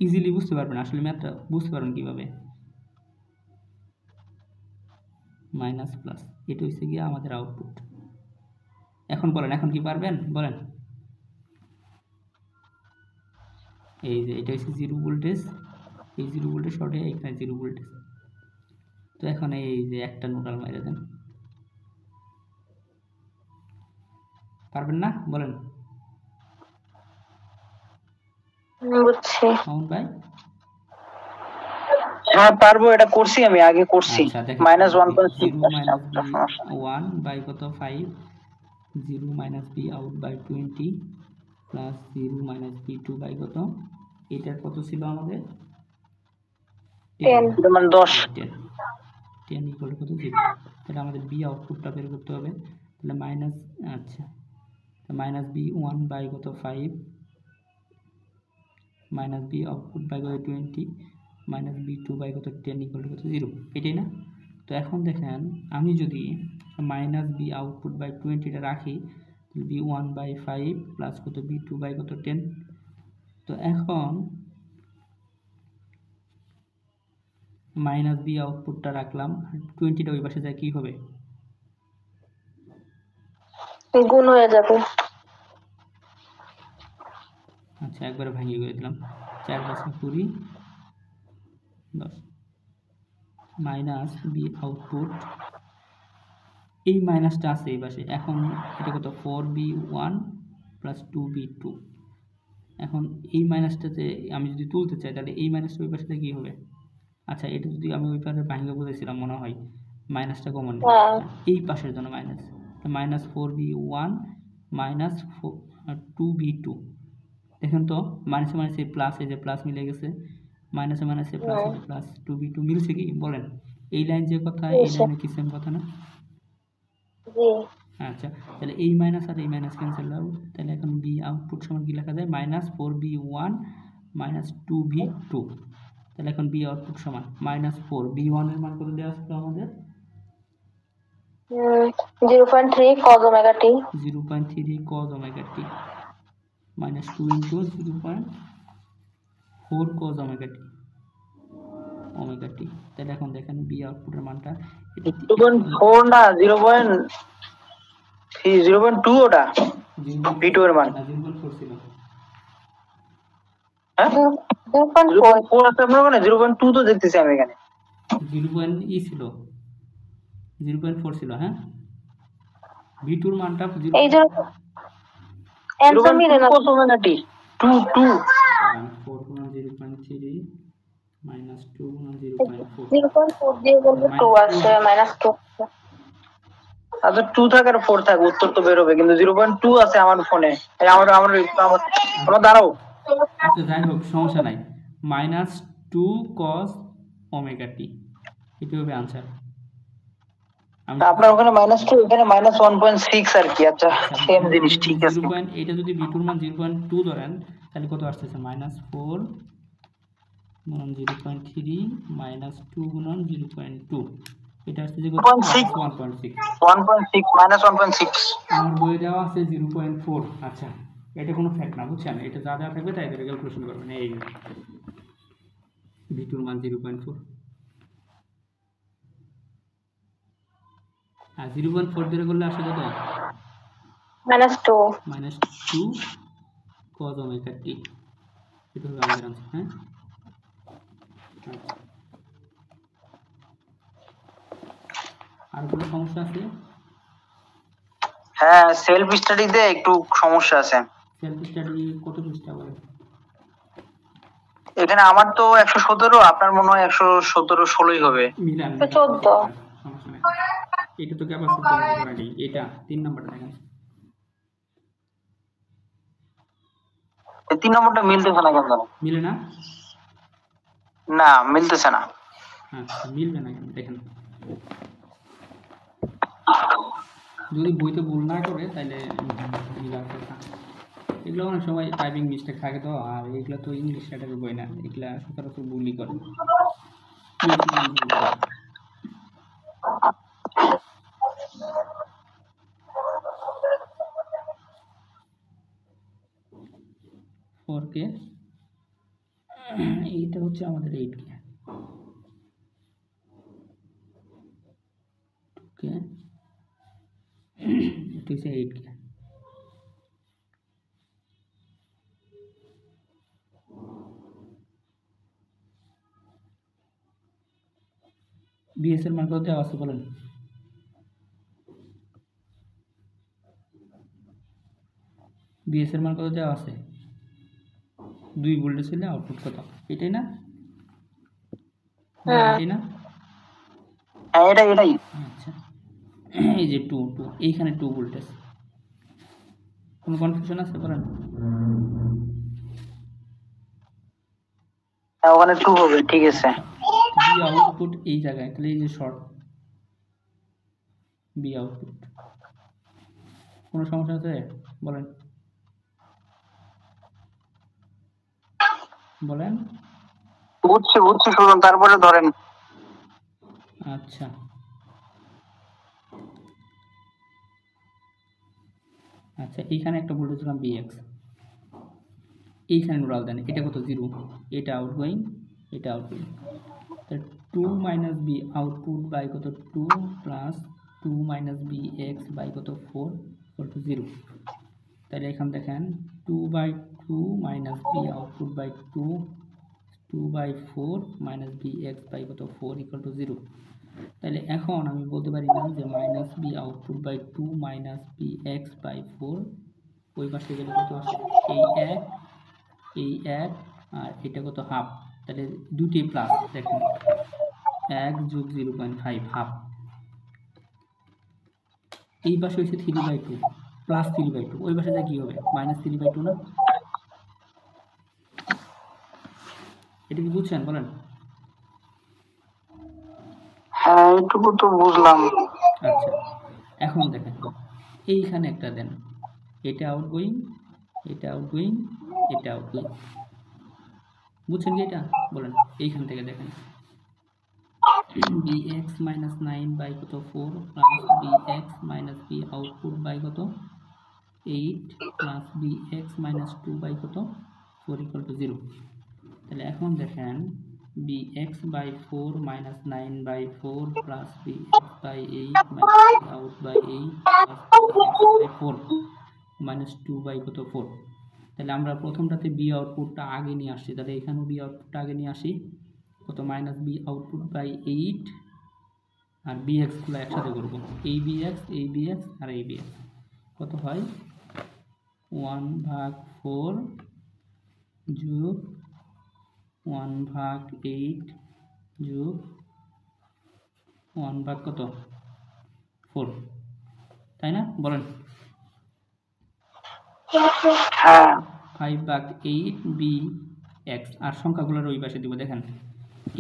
ইজিলি বুঝতে পারবেন, আসলে ম্যাথটা বুঝতে পারবেন কিভাবে। মাইনাস প্লাস, এটা হচ্ছে গিয়ে আমাদের আউটপুট। এখন বলেন, এখন কি পারবেন বলেন? এই যে এটা হচ্ছে 0 ভোল্টেজ, এই 0 ভোল্টেজ শর্ট হয়ে এখানে 0 ভোল্টেজ। তো এখন এই যে একটা নোডাল মেরে দেন, পারবেন না বলেন? বুঝছি মামুন ভাই? হ্যাঁ পারবো, এটা করছি, আমি আগে করছি। মাইনাস 1.6 0 মাইনাস b1 বাই কত 5, 0 minus b out by 20 plus 0 minus b2 by কত, এটার কত ছিল আমাদের 10, মানে 10। 10 ইকুয়াল কত 0, তাহলে আমাদের বি আউটপুটটা বের করতে হবে। তাহলে মাইনাস, আচ্ছা মাইনাস b1 বাই কত 5 মাইনাস বি আউটপুট বাই কত 20 মাইনাস b2 বাই কত 10 ইকুয়াল কত 0, এটাই না? তো এখন দেখেন আমি যদি মাইনাস বি আউটপুট বাই 20টা রাখি, বি 1/5 প্লাস কত বি 2 কত 10। তো এখন মাইনাস বি আউটপুটটা রাখলাম, আর 20টা ওই পাশে যায় কি হবে? গুণ হয়ে যাবে। আচ্ছা একবারে ভাঙিয়ে করে দিলাম, 4 5 20 10 মাইনাস বি আউটপুট, এই মাইনাসটা আছে এই পাশে, এখন এটা কত 4b1 প্লাস 2b2। এখন এই মাইনাসটাতে আমি যদি তুলতে চাই তাহলে এই মাইনাসটা ওই পাশে কি হবে? আচ্ছা এটা যদি আমি ওই পাশে ভাঙিয়ে বুঝেছিলাম মনে হয়, মাইনাসটা কমন এই পাশের জন্য minus, minus 4b1 minus 2b2। দেখেন তো মাইনাসে মাইনাসে প্লাস, এই যে প্লাস মিলে গেছে, মাইনাসে মাইনাসে প্লাস, এই যে প্লাস 2b2 মিলছে কি বলেন? এই লাইন যে কথা, এই লাইনে কি সেম কথা না? আচ্ছা তাহলে এই মাইনাস আর এই মাইনাস ক্যান্সেল আউট, তাহলে এখন বি আউটপুট সমান কি লেখা যায়? Minus 4b1 minus 2b2। তাহলে এখন বি আউটপুট সমান মাইনাস 4, b1 এর মান কত দেওয়া ছিল আমাদের? 0.3 cos omega t। 0.3 cos omega t minus 2 into 0.4 cos omega t। তাহলে এখন দেখেন বি আউটপুটের মানটা 2.4 না 0.2 ওটা b2 এর মান 0.4 ছিল। হ্যাঁ 0.4 আছে আপনার ওখানে, 0.2 তো দেখতেছি আমি এখানে। 0.e ছিল, 0.4 ছিল। হ্যাঁ b2 এর মানটা এই যে অ্যানসার মিলে না। 2 4 0.3 minus 2 0.4 0.4 দিয়ে বললে 2 আসছে, মাইনাস 2। আচ্ছা 2 থাক আর 4 থাক, উত্তর তো বের হবে, কিন্তু 0.2 আছে আমার ফোনে। এই আমার দাঁড়াও। আচ্ছা যাই হোক সমস্যা নাই, মাইনাস 2 cos omega t এটা হবে आंसर। আপনার ওখানে -2, এখানে -1.6 আর কি। আচ্ছা সেম জিনিস, ঠিক আছে। এটা যদি b2 এর মান 0.2 ধরেন তাহলে কত আসছে? -4 গুণন 0.3 মাইনাস 2 গুণন 0.2, এটা আসছে যে 1.6 -1.6। আমার বইয়ে দেওয়া আছে 0.4। আচ্ছা এটা কোনো ফ্যাক্ট না বুঝছেন, এটা যা যা থাকবে তাই করে ক্যালকুলেশন করবেন। এই b2 এর মান 0.4 আর 0.4 ধরে করলে আসে কত? -2 cos omega t। এটা হলো আমাদের आंसर। হ্যাঁ আর কোনো সমস্যা আছে? হ্যাঁ সেলফ স্টাডিতে একটু সমস্যা আছে। সেলফ স্টাডি কত পৃষ্ঠা বলে? এখানে আমার তো 117, আপনার মনে হয় 117 16ই হবে। মিলান 14। সমস্যা নাই, এটা তো ক্যাপাসিটি করা নেই। এটা 3 নাম্বারটা দেখেন, এই 3 নম্বরটা মিলতেছে না কেন? মিলে না? না মিলতেছে না। আচ্ছা মিলবে না কেন দেখেন, যদি বইতে ভুল না করে তাহলে মিলার কথা। এগুলো অনেক সময় টাইপিং মিস্টেক থাকে তো, আর এগুলো তো ইংলিশ লেটারের বই না, এগুলা সচরাচর ভুলই করে। ফোরকে এইটা হচ্ছে আমাদের 8K, ওকে এটা হচ্ছে 8K। বিএস এর মান কত দেওয়া আছে বলেন? বিএস এর মান কত দেওয়া আছে? 2 ভোল্টেজ ছিল, আউটপুট কত? এটাই না? এটাই না? হ্যাঁ এটাই। আচ্ছা এই যে 2 এইখানে 2 ভোল্টেজ, কোনো কনফিউশন আছে বলেন? হ্যাঁ ওখানে 2 হবে, ঠিক আছে। বি আউটপুট এই জায়গায়, তাহলে এই যে শর্ট বি আউটপুট, কোনো সমস্যা আছে বলেন? বুঝছি শুনুন, তারপরে ধরেন। আচ্ছা আচ্ছা এইখানে একটা ভোল্টেজ দিলাম Vx, এইখানে নোডাল দেন, এটা কত 0, এটা আউটগোয়িং, এটা আউটগোয়িং, তাহলে 2 মাইনাস বি আউটপুট বাই কত 2 plus 2 minus B x by কত 4 ইকুয়াল টু 0। তাহলে এখানে দেখেন 2/2 minus B output by 2/4 minus B x by কত 4 ইকুয়াল টু 0। তাহলে এখন আমি বলতে পারি না যে minus B output by 2 minus B x by 4 ওই পাশে গেলে কত আসে, এই এক আর এটা কত হাফ, তাহলে দুটি প্লাস, দেখেন 1 যোগ 0.5 হাফ, এই পাশে হচ্ছে 3/2 প্লাস 3/2, ওই পাশে যা কি হবে মাইনাস 3/2 না? এটা কি বুঝছেন বলেন? হ্যাঁ এইটুকু তো বুঝলাম। আচ্ছা এখন দেখেন এইখানে একটা দেন, এটা আউটগোয়িং, এটা আউটগোয়িং, এটা আউটগোয়িং, বুঝছেন কি এটা বলেন? এইখান থেকে দেখেন bx মাইনাস 9 বাই কত 4 plus bx minus b output by কত 8 প্লাস bx মাইনাস 2 বাই কত 4 ইকুয়াল টু 0। তাহলে এখন দেখেন bx by 4 minus 9 by 4 plus bx by 8 minus b out by 8 plus bx by 4 minus 2 by কত 4। তাহলে আমরা প্রথমটাতে B আউটপুটটা আগে নিয়ে আসছি, তাহলে এখানেও বি আউটপুটটা আগে নিয়ে আসি, কত মাইনাস বি আউটপুট বাই 8 আর বি এক্সগুলো একসাথে করবো, এই বি এক্স, এই বি এক্স আর এই বি এক্স, কত হয় 1/4 যোগ 1/8 যোগ 1/4 কত 4, তাই না বলেন? হ্যাঁ 5/8 বি এক্স, আর সংখ্যাগুলোর ওই পাশে দিব, দেখেন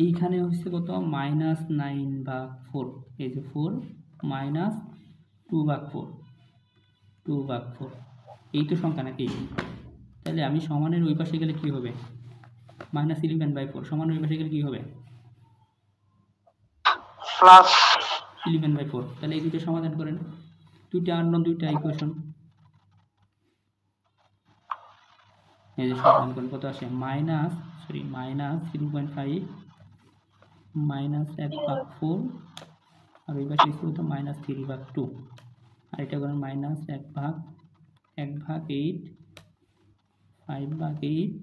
এইখানে হচ্ছে কত মাইনাস 9/4, এই যে 4 মাইনাস 2/4, 2/4 এই তো সংখ্যা নাকি? তাহলে আমি সমানের ওই পাশে গেলে কি হবে, মাইনাস 11/4 সমান ওই পাশে গেলে কি হবে প্লাস 11/4। তাহলে এই দুটো সমাধান করেন, দুইটা আননোন, দুইটা ইকুয়েশন, এই যে সমাধান করেন কত আসে মাইনাস 0.5 মাইনাস 1/4 আর ওই পাশে এসে কত মাইনাস 3/2 আর এটা করেন মাইনাস 1/8 5/8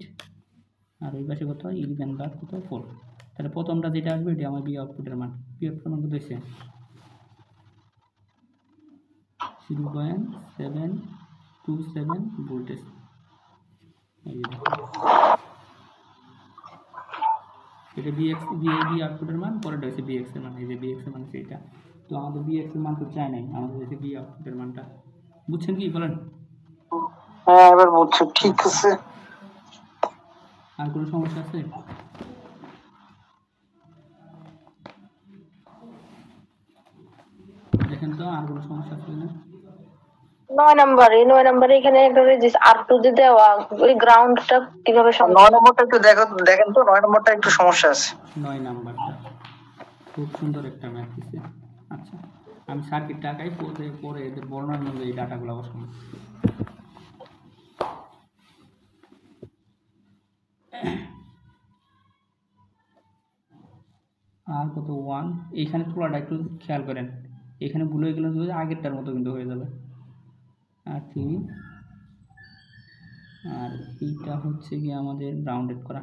আর ওই পাশে কত 11/4। তাহলে প্রথমটা যেটা আসবে এটা আমার বি আউটপুটের মান, বি আউটপুটের মান কত হয়েছে 0.727 ভোল্টেজ। এই যে এটা বিএক্স বি আউটপুটের মান, পরেরটা হচ্ছে বিএক্স এর মান, এই যে বিএক্স এর মান হচ্ছে এটা। তো আমাদের বিএক্স এর মান তো চাই নাই, আমাদের হচ্ছে বি আউটপুটের মানটা, বুঝছেন কি বলেন? হ্যাঁ এবার বুঝছি, ঠিক আছে। আর কোনো সমস্যা আছে? দেখেন তো আর কোনো সমস্যা আছে না? 9 নাম্বার এখানে একটা রেজিস্টার R2 দিয়ে দেওয়া, ওই গ্রাউন্ডটা কিভাবে 9 নম্বরটা একটু দেখেন তো, 9 নম্বরটা একটু সমস্যা আছে। 9 নাম্বারটা খুব সুন্দর একটা ম্যাথ দিচ্ছে। আচ্ছা আমি সার্কিটটা আঁকাই, পরে এদের বর্ণনা অনুযায়ী ডাটাগুলো বসাবো। আর কত 1, এইখানে পুরোটা একটু খেয়াল করেন, এখানে ভুল হয়ে গেলে আগেরটার মতো কিন্তু হয়ে যাবে। আর 3 আর এইটা হচ্ছে কি আমাদের গ্রাউন্ডেড করা।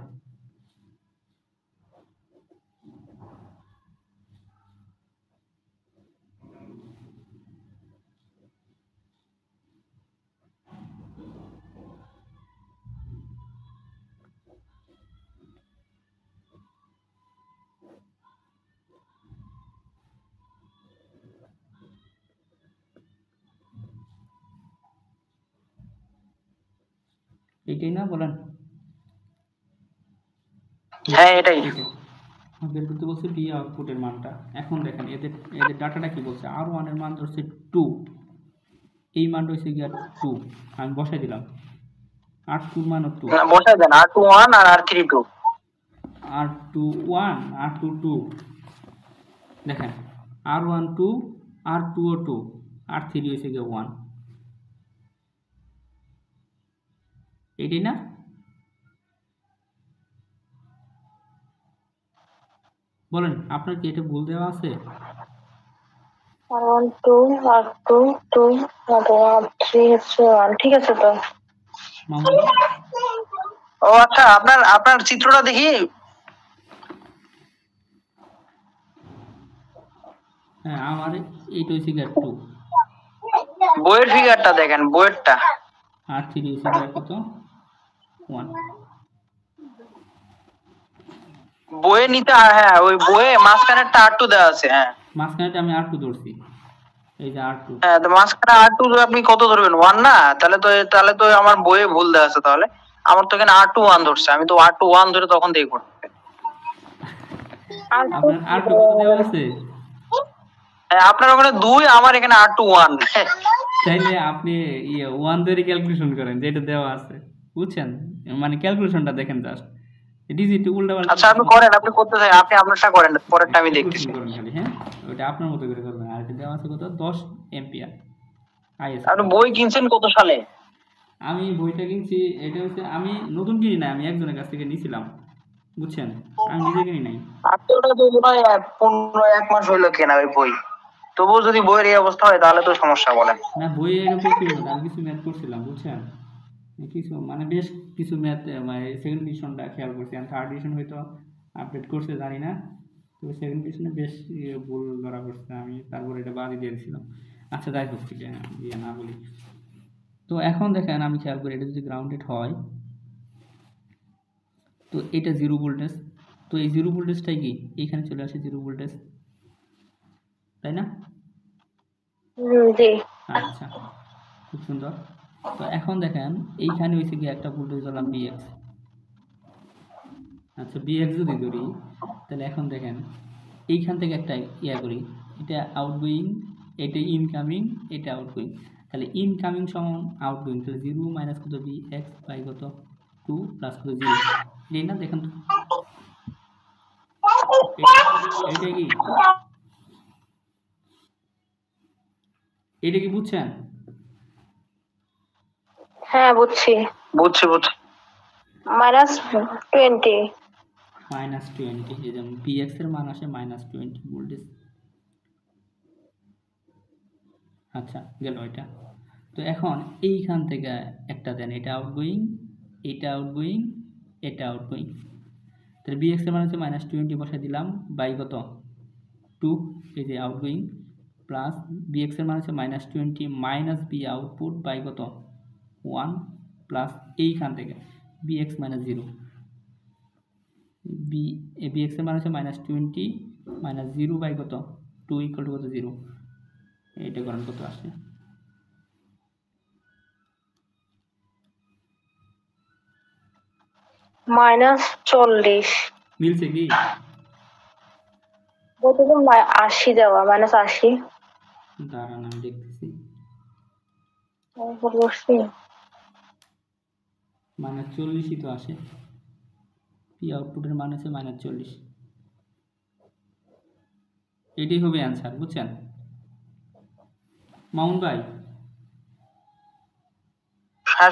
এইটাই না বলেন? হ্যাঁ এটাই। বের করতে বলছে বি আউটপুটের মানটা। এখন দেখেন এদের ডাটাটা কি বলছে, R1 এর মান ধরছে 2, এই মানটা হচ্ছে গিয়া 2, আমি বসাই দিলাম, R2 এর মানও 2, না বসাই দেন, R2 1 আর R3 2। R2 1 R2 2, দেখেন R1 2 R2 ও 2 R3 হয়েছে গিয়ে 1, এটাই না? বলেন আপনার কি এটা ভুল দেওয়া আছে? R12 R22 R3 হচ্ছে 1 ঠিক আছে তো। মামুন ভাই? ও আচ্ছা, আপনার আপনার চিত্রটা দেখি। হ্যাঁ আমার এইটা হচ্ছে গিয়ে 2 বইয়ের ফিগারটা দেখেন, বইয়েরটা। আর 3 হচ্ছে গিয়ে কত? 1। বইয়ে নিতে, হ্যাঁ ওই বইয়ে মাঝখানেরটা R2 দেওয়া আছে। হ্যাঁ মাঝখানেটা আমি R2 ধরছি, এই যে R2। হ্যাঁ, তো মাঝখানে R2 আপনি কত ধরবেন? 1 না? তাহলে তো আমার বইয়ে ভুল দেওয়া আছে। তাহলে আমার তো এখানে R2 1 ধরছে, আমি তো R2 1 ধরে তখন দিয়ে করতে। আপনার R2 কত দেওয়া আছে? হ্যাঁ, আপনার ওখানে 2, আমার এখানে R2 1। চাইলে আপনি 1 ধরে ক্যালকুলেশন করেন যেটা দেওয়া আছে, বুঝছেন? মানে ক্যালকুলেশনটা দেখেন জাস্ট, ডিজিট উল্টা পাল্টা আচ্ছা আপনি করেন, আপনি করতে চাই, আপনি আপনারটা করেন, পরেরটা আমি দেখতেছি। করেন খালি। হ্যাঁ ওটা আপনার মতো করে করবেন। আর এটা দেওয়া আছে কত? 10 এম্পিয়ার আইএস। আপনি বই কিনছেন কত সালে? আমি বইটা কিনছি, এটা হচ্ছে আমি নতুন কিনি না, আমি একজনের কাছ থেকে নিয়েছিলাম, বুঝছেন? আমি নিজে কিনি নাই। আপনারটা তো মনে হয় 15-1 মাস হইলো কেনা ওই বই। তবুও যদি বইয়ের এই অবস্থা হয় তাহলে তো সমস্যা। বলেন। না বইয়ে এটা পড়ছিলাম না, আমি কিছু ম্যাথ করছিলাম, বুঝছেন? কিছু মানে বেশ কিছু ম্যাথ, মানে সেকেন্ড এডিশনটা খেয়াল করছি, আমি থার্ড এডিশন হয়তো আপডেট করছে জানি না, তবে সেকেন্ড এডিশনে বেশ ভুল ধরা পড়ছে, আমি তারপর এটা বাদই দিয়ে দিয়েছিলাম। আচ্ছা যাই হোক, ঠিক আছে দিয়ে না বলি। তো এখন দেখেন আমি খেয়াল করি, এটা যদি গ্রাউন্ডেড হয় তো এটা 0 ভোল্টেজ, তো এই 0 ভোল্টেজটাই কি এইখানে চলে আসে 0 ভোল্টেজ, তাই না? জি। আচ্ছা খুব সুন্দর। তো এখন দেখেন এইখানে হয়েছে কি একটা ভোল্টেজ ধরলাম বিএক্স। আচ্ছা বিএক্স যদি ধরি, তাহলে এখন দেখেন এইখান থেকে একটা ইয়া করি, এটা আউটগোয়িং, এটা ইনকামিং, এটা আউটগোয়িং। তাহলে ইনকামিং সমান আউটগোয়িং, তাহলে 0 মাইনাস কত বিএক্স বাই কত 2 প্লাস কত 0, এই না দেখেন তো এটা কি, এটা কি বুঝছেন? হ্যাঁ বুঝছি। বুঝছি বুঝছি। -20 -20, এই যেমন বিএক্স এর মান আসে -20 ভোল্টেজ। আচ্ছা গেল এটা। তো এখন এইখান থেকে একটা দেন, এটা আউটগোয়িং, এটা আউটগোয়িং, এটা আউটগোয়িং, তাহলে বিএক্স এর মান হচ্ছে -20 বসাই দিলাম বাই কত 2, এই যে আউটগোয়িং, প্লাস বিএক্স এর মান হচ্ছে -20 মাইনাস বি আউটপুট বাই কত 1, প্লাস এইখান থেকে বিএক্স -0, বিএক্স এর মান হচ্ছে -20 মাইনাস 0 বাই কত 2 ইকুয়াল টু কত 0, এটা করেন কত আসে? -40 মিলছে কি? বলতে তো 80 দেওয়া -80 দাঁড়ান আমি দেখতেছি। বলছি। -40ই তো আসে, পি আউটপুটের মান হচ্ছে -40, এটাই হবে অ্যান্সার, বুঝছেন? মাউন্ট ভাই,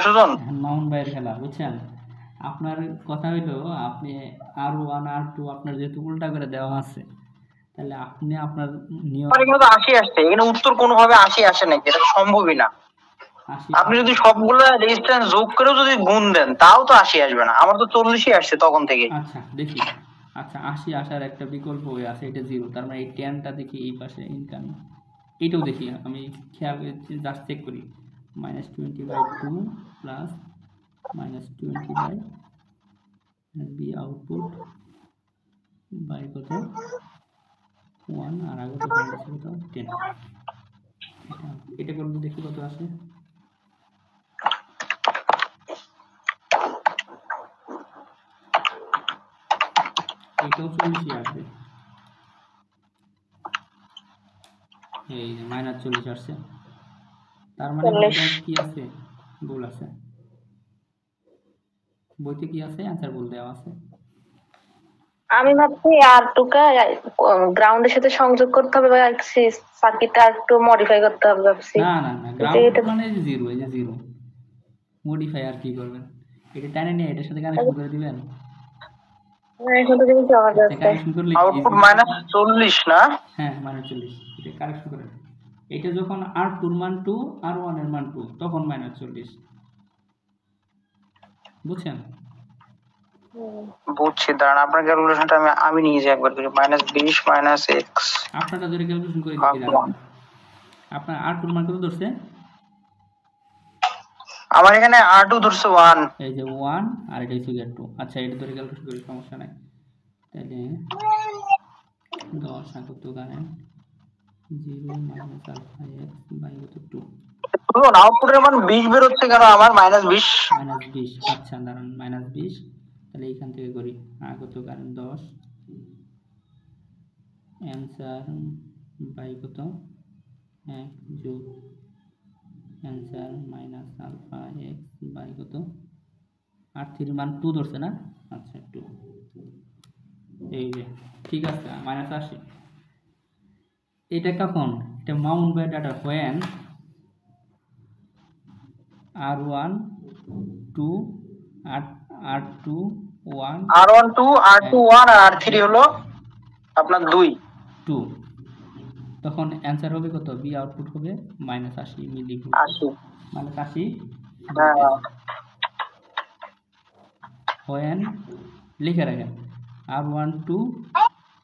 সুজন, মাউন্ট ভাইয়ের খেলা, বুঝছেন? আপনার কথা হইলো আপনি R1 R2 আপনার যেহেতু উল্টা করে দেওয়া আছে, তাহলে আপনি আপনার নিয়ম আমার এখানে তো 80 আসছে, এখানে উত্তর কোনোভাবে 80 আসে নাকি? এটা তো সম্ভবই না। 80। আপনি যদি সবগুলো রেজিস্ট্যান্স যোগ করেও যদি গুণ দেন তাও তো 80 আসবে না। আমার তো 40ই আসছে তখন থেকে। আচ্ছা দেখি, আচ্ছা 80 আসার একটা বিকল্প হয়ে আছে, এটা 0, তার মানে এই 10টা দেখি এই পাশে ইনকামিং, এটাও দেখি আমি খেয়াল জাস্ট চেক করি, -20/2 প্লাস -20 বি আউটপুট বাই কত 1, আর আগে তো হয়েছে কত 10, এটা করবো দেখি কত আসে। এটাও 40ই আসবে, এই যে -40 আসছে, তার মানে বইটা কি আছে, ভুল আছে, বইতে কি আছে অ্যান্সার ভুল দেওয়া আছে। আমি ভাবছি R2 কে গ্রাউন্ডের সাথে সংযোগ করতে হবে বা সার্কিটটা একটু মডিফাই করতে হবে ভাবছি। না না না, গ্রাউন্ড মানে 0, এই যে 0 মডিফাই আর কি করবেন, এটা টানে নিয়ে এটার সাথে কানেকশন করে দিবেন। এখন তো তুমি জমা যাচ্ছে কানেকশন করলে আউটপুট -40 না? হ্যাঁ -40, এটা কারেকশন করেন। এটা যখন R2 এর মান 2, R1 এর মান 2, তখন -40, বুঝছেন? বুঝছি, দাঁড়ান আপনার ক্যালকুলেশনটা আমি নিয়ে যাই একবার করে। -20 - x আপনারটা ধরে ক্যালকুলেশন করে ভাগ দিচ্ছি। 1। দাঁড়ান, আপনার R2 এর মান কত ধরছে? আমার এখানে R2 ধরছে 1। এই যে 1 আর এটা হচ্ছে 2। আচ্ছা, এটা ধরে ক্যালকুলেশন করি, সমস্যা নাই। তাহলে 10 কত গানেন 0 - আলফা x বাই কত 2 শুনুন, আউটপুটের মান 20 বের হচ্ছে কেন আমার? -20। -20। আচ্ছা দাঁড়ান, -20, তাহলে এইখান থেকে করি। কত গানেন 10 অ্যান্সার বাই কত 1 যোগ answer minus alpha x by কত, আর 3 মান 2 ধরছে না? আচ্ছা 2, এই যে ঠিক আছে, -80। এটা কখন? এটা mount by data when R1 2 R2 1 R1 2, R2 1 আর R3 হলো আপনার 2। 2, তখন অ্যান্সার হবে কত? বি আউটপুট হবে -80 মিলিভোল্ট। 80। -80 হ্যাঁ, when লিখে রাখেন R1 2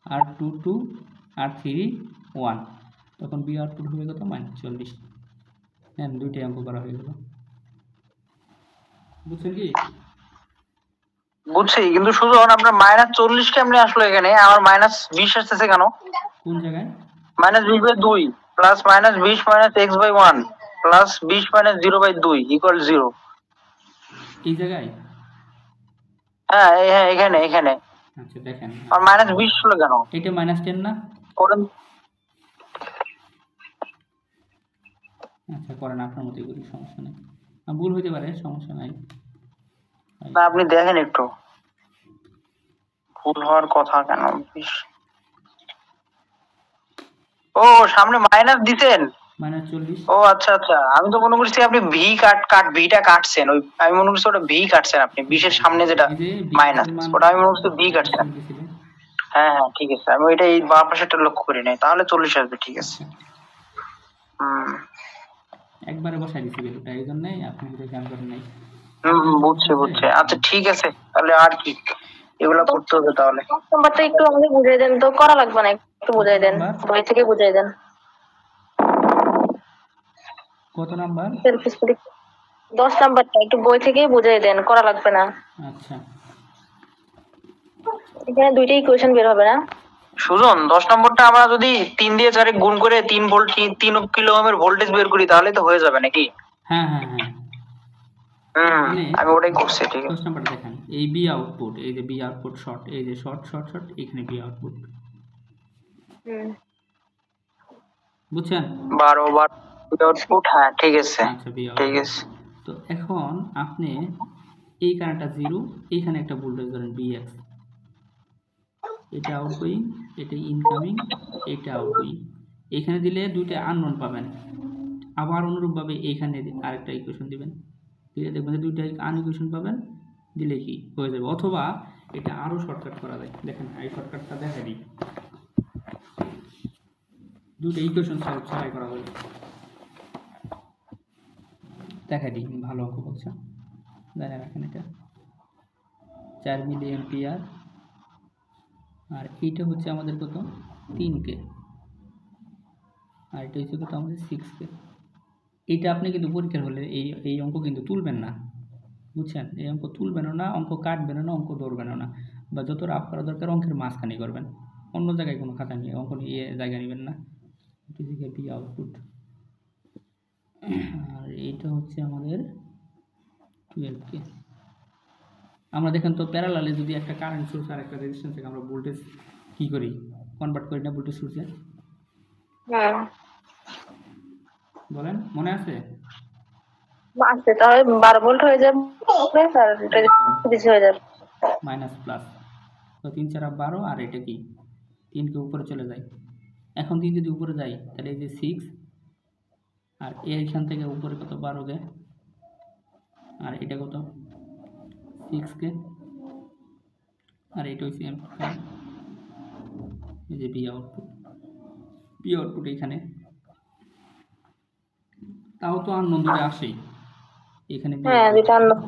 R2 2 R3 1, তখন বি আউটপুট হবে কত? -40। নেন, দুইটাই অঙ্ক করা হয়ে গেল। বুঝছেন কি? বুঝছি, কিন্তু শুধু আপনার -40 কেমনে আসলো এখানে? আমার -20 আসতেছে কেন? কোন জায়গায়? -20 by 2 plus -20 - x by 1 plus 20 - 0 by 2 equal 0। এই জায়গায়? হ্যাঁ, হ্যাঁ, এখানে এখানে। আচ্ছা দেখেন, আর -20 হলো কেন? এটা -10 না? করেন। আচ্ছা করেন, আপনার মতোই করি, সমস্যা নেই। ভুল হইতে পারে, সমস্যা নাই। না, আপনি দেখেন একটু, ভুল হওয়ার কথা কেন? ও, সামনে মাইনাস দিতেন। -40। ও আচ্ছা আচ্ছা, আমি তো মনে করছি আপনি ভিটা কাটছেন। ওই আমি মনে করছি ওটা ভি কাটছেন আপনি, 20 এর সামনে যেটা এই যে মাইনাস, ওটা আমি মনে করছি ভি কাটছেন। দিছিলেন। হ্যাঁ হ্যাঁ, ঠিক আছে, আমি ওইটা এই বাঁ পাশেটা লক্ষ্য করি নাই। তাহলে 40 আসবে, ঠিক আছে। হুম একবারে বসাই দিছি ভ্যালুটা, এই জন্যই আপনি এটা খেয়াল করেন নাই। বুঝছি বুঝছি। আচ্ছা ঠিক আছে, তাহলে আর কি এগুলা করতে হবে তাহলে। নাম্বারটা একটু আমাকে বুঝিয়ে দেন তো, করা লাগবে না, একটু বুঝিয়ে দেন, বই থেকে বুঝিয়ে দেন। কত নাম্বার? 10 নাম্বারটা একটু বই থেকেই বুঝিয়ে দেন, করা লাগবে না। আচ্ছা, এখানে দুইটাই ইকুয়েশন বের হবে না? সুজন, 10 নম্বরটা আমরা যদি 3 দিয়ে 4 গুণ করে 3 ভোল্ট 3 কিলো ওহমের ভোল্টেজ বের করি তাহলে তো হয়ে যাবে নাকি? হ্যাঁ হ্যাঁ হ্যাঁ, আমি ওটাই করছি, ঠিক আছে। 10 নাম্বারটা দেখেন, এই বি আউটপুট, এই যে বি আউটপুট শর্ট, এই যে শর্ট শর্ট শর্ট, এখানে বি আউটপুট, বুঝছেন? 12 বার আউটপুট, হ্যাঁ ঠিক আছে। আচ্ছা, বি ঠিক আউটপুট। আছে। তো এখন আপনি এই কারেন্টটা 0, এইখানে একটা ভোল্টেজ ধরেন Vx, এটা আউটগোয়িং, এটা ইনকামিং, এটা আউটগোয়িং। এখানে দিলে দুইটা আননোন পাবেন। আবার অনুরূপভাবে এইখানে আরেকটা ইকুয়েশন দিবেন, দিলে দেখবেন যে দুইটা আনইকুয়েশন পাবেন, দিলে কি হয়ে যাবে। অথবা এটা আরও শর্টকাট করা যায়, দেখেন এই শর্টকাটটা দেখা দিই, দুটো ইকুয়েশন ছাড়াই করা যাবে। দেখা দিই, ভালো অঙ্ক বলছে, দেখা রাখেন। এটা 4 মিলি এম্পিয়ার, আর এইটা হচ্ছে আমাদের কত? 3K, আর এটা হচ্ছে কত আমাদের 6K। এইটা আপনি কিন্তু পরীক্ষার হলে এই অঙ্ক কিন্তু তুলবেন না, বুঝছেন? এই অঙ্ক তুলবেনও না, অঙ্ক কাটবেনও না, অঙ্ক ধরবেনও না, বা যত রাফ করা দরকার অঙ্কের মাঝখানে করবেন, অন্য জায়গায় কোনো খাতা নিয়ে অঙ্ক নিয়ে জায়গা নেবেন না। বি আউটপুট, আর এইটা হচ্ছে আমাদের 12K। আমরা দেখেন তো প্যারালালে যদি একটা কারেন্ট সোর্স আর একটা রেজিস্ট্যান্স থেকে আমরা ভোল্টেজ কি করি, কনভার্ট করি না ভোল্টেজ সোর্সে? বলেন, মনে আছে? আছে, তাহলে 12 ভোল্ট হয়ে যাবে আর এটা বেশি হয়ে যাবে মাইনাস প্লাস, তো 3 4 12, আর এটা কি 3 কে উপরে চলে যায়। এখন 3 যদি উপরে যায় তাহলে এই যে 6, আর এইখান থেকে উপরে কত 12 গে, আর এটা কত 6কে, আর এটা হচ্ছে অ্যাম্পলিফায়ার, এই যে বি আউটপুট এখানে, তাও তো আননোন দুটো আসেই এখানে, বি হ্যাঁ দুইটা আননোন।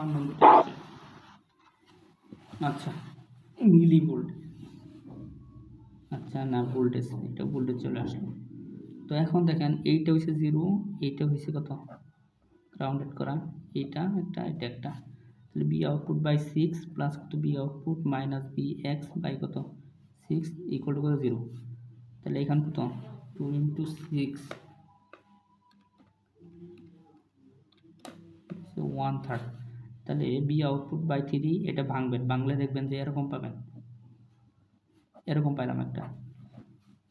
আননোন দুটো আসে। আচ্ছা, মিলি ভোল্ট, আচ্ছা না ভোল্টেজ, এটা ভোল্টেজ চলে আসলো। তো এখন দেখেন এইটা হচ্ছে 0, এইটা হচ্ছে কত গ্রাউন্ডেড করা, এইটা একটা, এটা একটা, তাহলে বি আউটপুট বাই 6 প্লাস কত B output minus B x by কত 6 ইকুয়াল টু কত 0। তাহলে এখান কত 2 × 6 1/3, তাহলে বি আউটপুট বাই 3, এটা ভাঙবেন, ভাঙলে দেখবেন যে এরকম পাবেন, এরকম পাইলাম একটা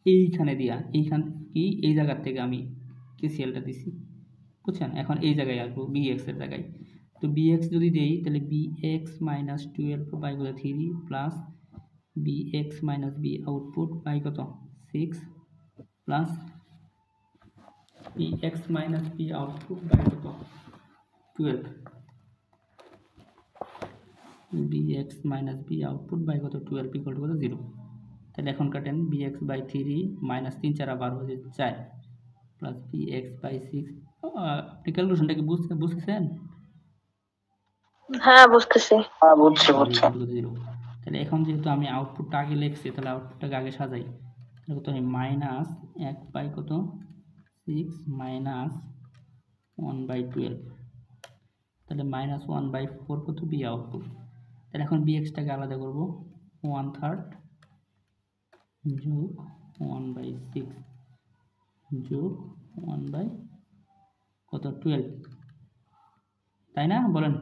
এইখানে দিয়া, এইখান কি এই জায়গার থেকে আমি কেসিএলটা দিছি, বুঝছেন। এখন এই জায়গায় আসবো বি এক্স এর জায়গায়, তো বি এক্স যদি দেই তাহলে বি এক্স মাইনাস 12 বাই কত 3 plus B x minus B output by কত 6 plus B x minus B output by কত 12, B x minus B output by কত 12 ইকুয়াল টু কত 0। তাহলে এখন কাটেন বি এক্স বাই 3 মাইনাস 3 4 12 হচ্ছে 4 প্লাস বি এক্স বাই 6, আপনি ক্যালকুলেশনটা কি বুঝতেছেন? হ্যাঁ বুঝতেছি। হ্যাঁ বুঝছি। তাহলে এখন যেহেতু আমি আউটপুটটা আগে লিখছি, তাহলে আউটপুটটাকে আগে সাজাই, তাহলে কত হয় মাইনাস 1 বাই কত 6 মাইনাস 1/12, তাহলে মাইনাস 1/4 কত বি আউটপুট। তাহলে এখন বি এক্সটাকে আলাদা করবো, 1/3 যোগ 1/6 যোগ 1 কত 12, তাই না বলেন?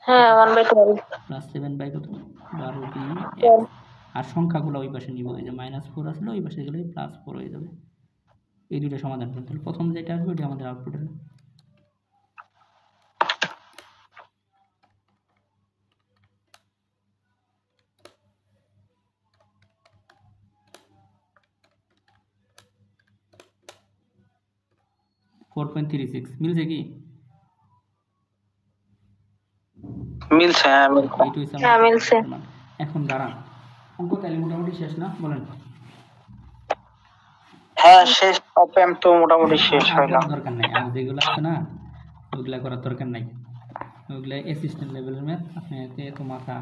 হ্যাঁ 1/12 প্লাস 7 বাই কত 12 বি এক্স, আর সংখ্যাগুলো ওই পাশে নিব, এই যে -4 আসলে ওই পাশে গেলে +4 হয়ে যাবে। এই দুটো সমাধান করতে, তাহলে প্রথম যেটা আসবে ওটা আমাদের আউটপুটের 4.36 মিলছে কি? মিলছে, হ্যাঁ মিলছে। এইটা হচ্ছে হ্যাঁ আমাদের মিলছে। মান। এখন দাঁড়ান, অঙ্ক তাহলে মোটামুটি শেষ না বলেন? হ্যাঁ শেষ, অপেম তো মোটামুটি শেষ আর হইলাম। করার দরকার নাই, আর যেগুলো আছে না ওগুলা করার দরকার নাই, ওগুলা অ্যাসিস্ট্যান্ট লেভেলের ম্যাথ। আপনি এত মাথা,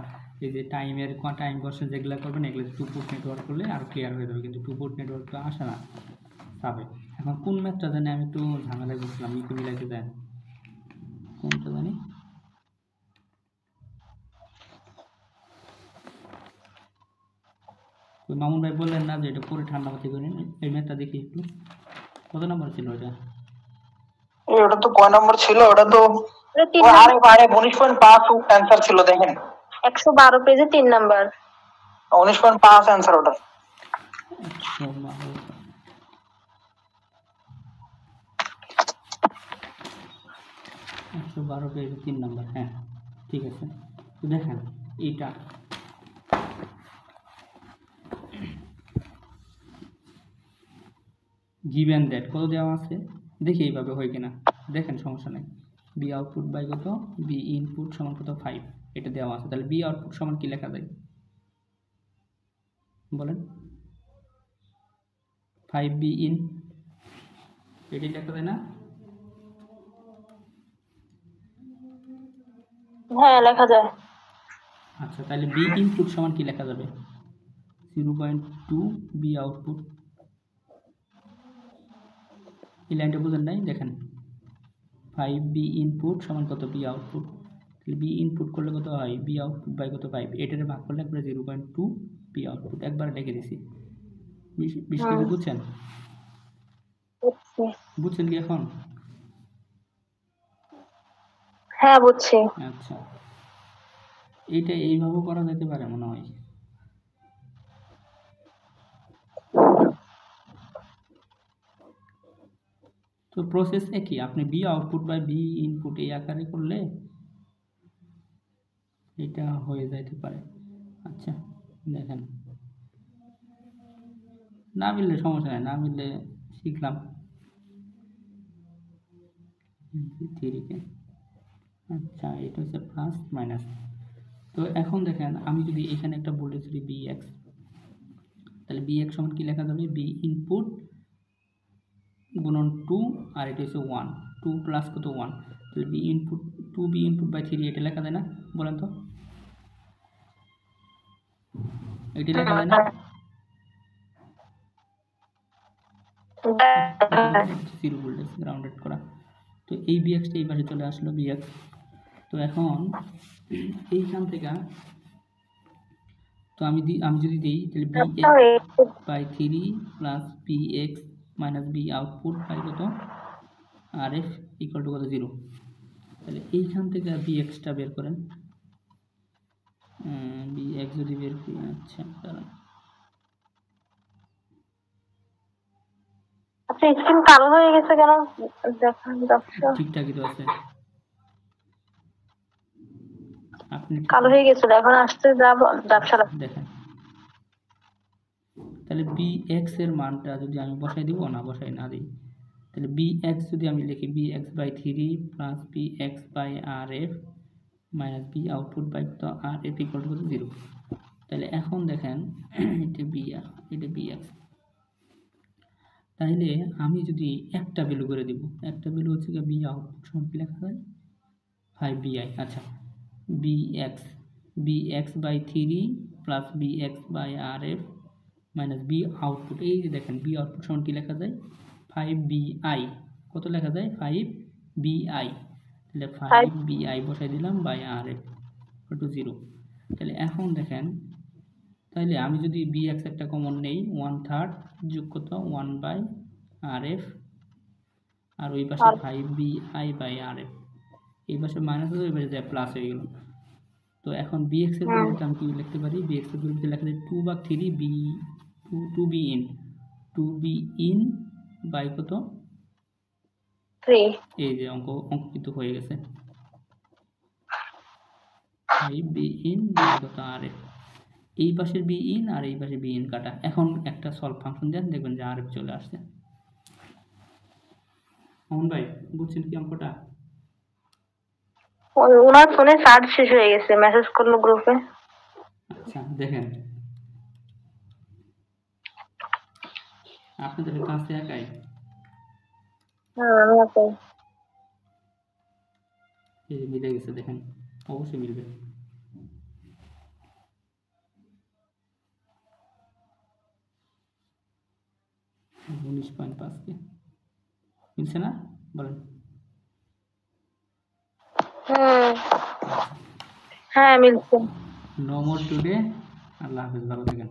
এই যে টাইম কোশ্চেন যেগুলো করবেন এগুলো 2 পোর্ট নেটওয়ার্ক করলে আর ক্লিয়ার হয়ে যাবে, কিন্তু 2 পোর্ট নেটওয়ার্ক তো আসে না পাবে। এখন কোন ম্যাথটা জানি আমি একটু ঝামেলায় বুঝলাম, একটু মিলাইতে দেন, কোনটা জানি ওই মামুন ভাই বললেন না যে এটা পুরো ঠান্ডা মাথায় করে নিন, এই ম্যাথটা দেখি একটু, কত নাম্বার ছিল এটা? ওটা তো কয় নম্বর ছিল? ওটা তো আরে 19.5 অ্যান্সার ছিল, দেখেন 112 পেজে 3 নাম্বার। 19.5 অ্যান্সার ওটা। 112 পেজে 3 নাম্বার, হ্যাঁ ঠিক আছে। তো দেখেন এইটা গিভেন দ্যাট কত দেওয়া আছে, দেখি এইভাবে হয় কিনা, দেখেন সমস্যা নেই। বি আউটপুট বাই কত বি ইনপুট সমান কত 5, এটা দেওয়া আছে। তাহলে বি আউটপুট সমান কি লেখা যায় বলেন? 5 বি ইন, এটাই লেখা যায় না? হ্যাঁ লেখা যায়। আচ্ছা, তাহলে বি ইনপুট সমান কি লেখা যাবে? 0.2 বি আউটপুট, এই লাইনটা বুঝেন নাই? দেখেন 5 বি ইনপুট সমান কত বি আউটপুট, তাহলে বি ইনপুট করলে কত হয় বি আউটপুট বাই কত 5, এটারে ভাগ করলে একবারে 0.2 বি আউটপুট, একবার লিখে দিছি। বিষয়টা বুঝছেন? বুঝছেন কি এখন? হ্যাঁ বুঝছি। আচ্ছা, এইটা এইভাবে করা যেতে পারে মনে হয়। তো প্রসেস একই, আপনি B output by B input এই আকারে করলে এটা হয়ে যাইতে পারে। আচ্ছা দেখেন, না মিললে সমস্যা নেই, না মিললে শিখলাম। 3 কে আচ্ছা, এটা হচ্ছে প্লাস মাইনাস। তো এখন দেখেন আমি যদি এখানে একটা ভোল্টেজ দিই বি এক্স, তাহলে বি এক্স সমান কি লেখা যাবে, বি ইনপুট গুণন 2 আর এটা হচ্ছে 1, 2 প্লাস কত 1, তাহলে B input 2 B input by 3 এটা লেখা যায় না, বলেন তো এটি লেখা যায় না? জিরো ভোল্টেজ গ্রাউন্ডেড করা। তো এই বি এক্সটা এই পাশে চলে আসলো বি এক্স। তো এখন এইখান থেকে তো আমি যদি দিই তাহলে B x by 3 plus B x minus B output by কত আর এফ ইকুয়াল টু কত 0। তাহলে এইখান থেকে বি এক্সটা বের করেন, বি এক্স যদি বের করি, আচ্ছা দাঁড়ান, আচ্ছা স্ক্রিন কালো হয়ে গেছে কেন দেখান যাচ্ছে? ঠিকঠাকই তো আছে, আপনি কালো হয়ে গেছিল, এখন আসছে ব্যবসা। দেখেন। তাহলে বি এক্স এর মানটা যদি আমি বসাই দিব, না বসাই না দিই, তাহলে বি এক্স যদি আমি লিখি B x by 3 plus B x by R F minus B output by তো আর এফ ইকুয়াল টু 0। তাহলে এখন দেখেন এটা বি এক্স, তাহলে আমি যদি একটা ভ্যালু করে দিব, একটা ভ্যালু হচ্ছে কি বি আউটপুট সমান কি লেখা যায় 5bi। আচ্ছা, B x by 3 plus B x by R F minus B output, এই যে দেখেন বি আউটপুট সমান কি লেখা যায় 5bi, কত লেখা যায় 5bi, তাহলে 5bi বসাই দিলাম by R F equal to 0। তাহলে এখন দেখেন, তাহলে আমি যদি বি এক্স একটা কমন নেই, 1/3 যোগ কত 1 বাই আর এফ, আর ওই পাশে 5bi বাই আর এফ, এই পাশে মাইনাস হয়ে ওই পাশে যায় প্লাস হয়ে গেল। তো এখন বি এক্স এর পরিবর্তে আমি কি লিখতে পারি, বি এক্স এর পরিবর্তে লেখা যায় 2/3 বি 2বি ইন 2বি ইন বাই কত 3। এই যে অঙ্ক কিন্তু হয়ে গেছে 5বি ইন বাই কত আর এফ, এই পাশের বি ইন আর এই পাশে বি ইন কাটা। এখন একটা সলভ ফাংশন দেন, দেখবেন যে আর এফ চলে আসছে। অমন ভাই বুঝছেন কি অঙ্কটা? ওনার ফোনে চার্জ শেষ হয়ে গেছে, মেসেজ করলো গ্রুপে। আচ্ছা দেখেন, আপনাদের কাছে একাই, হ্যাঁ আমি একাই। এই যে মিলে গেছে, দেখেন অবশ্যই মিলবে। 19.5 কে মিলছে না, বলেন? হ্যাঁ মিলছে। No more today. আল্লাহ হাফেজ, ভালো থাকেন।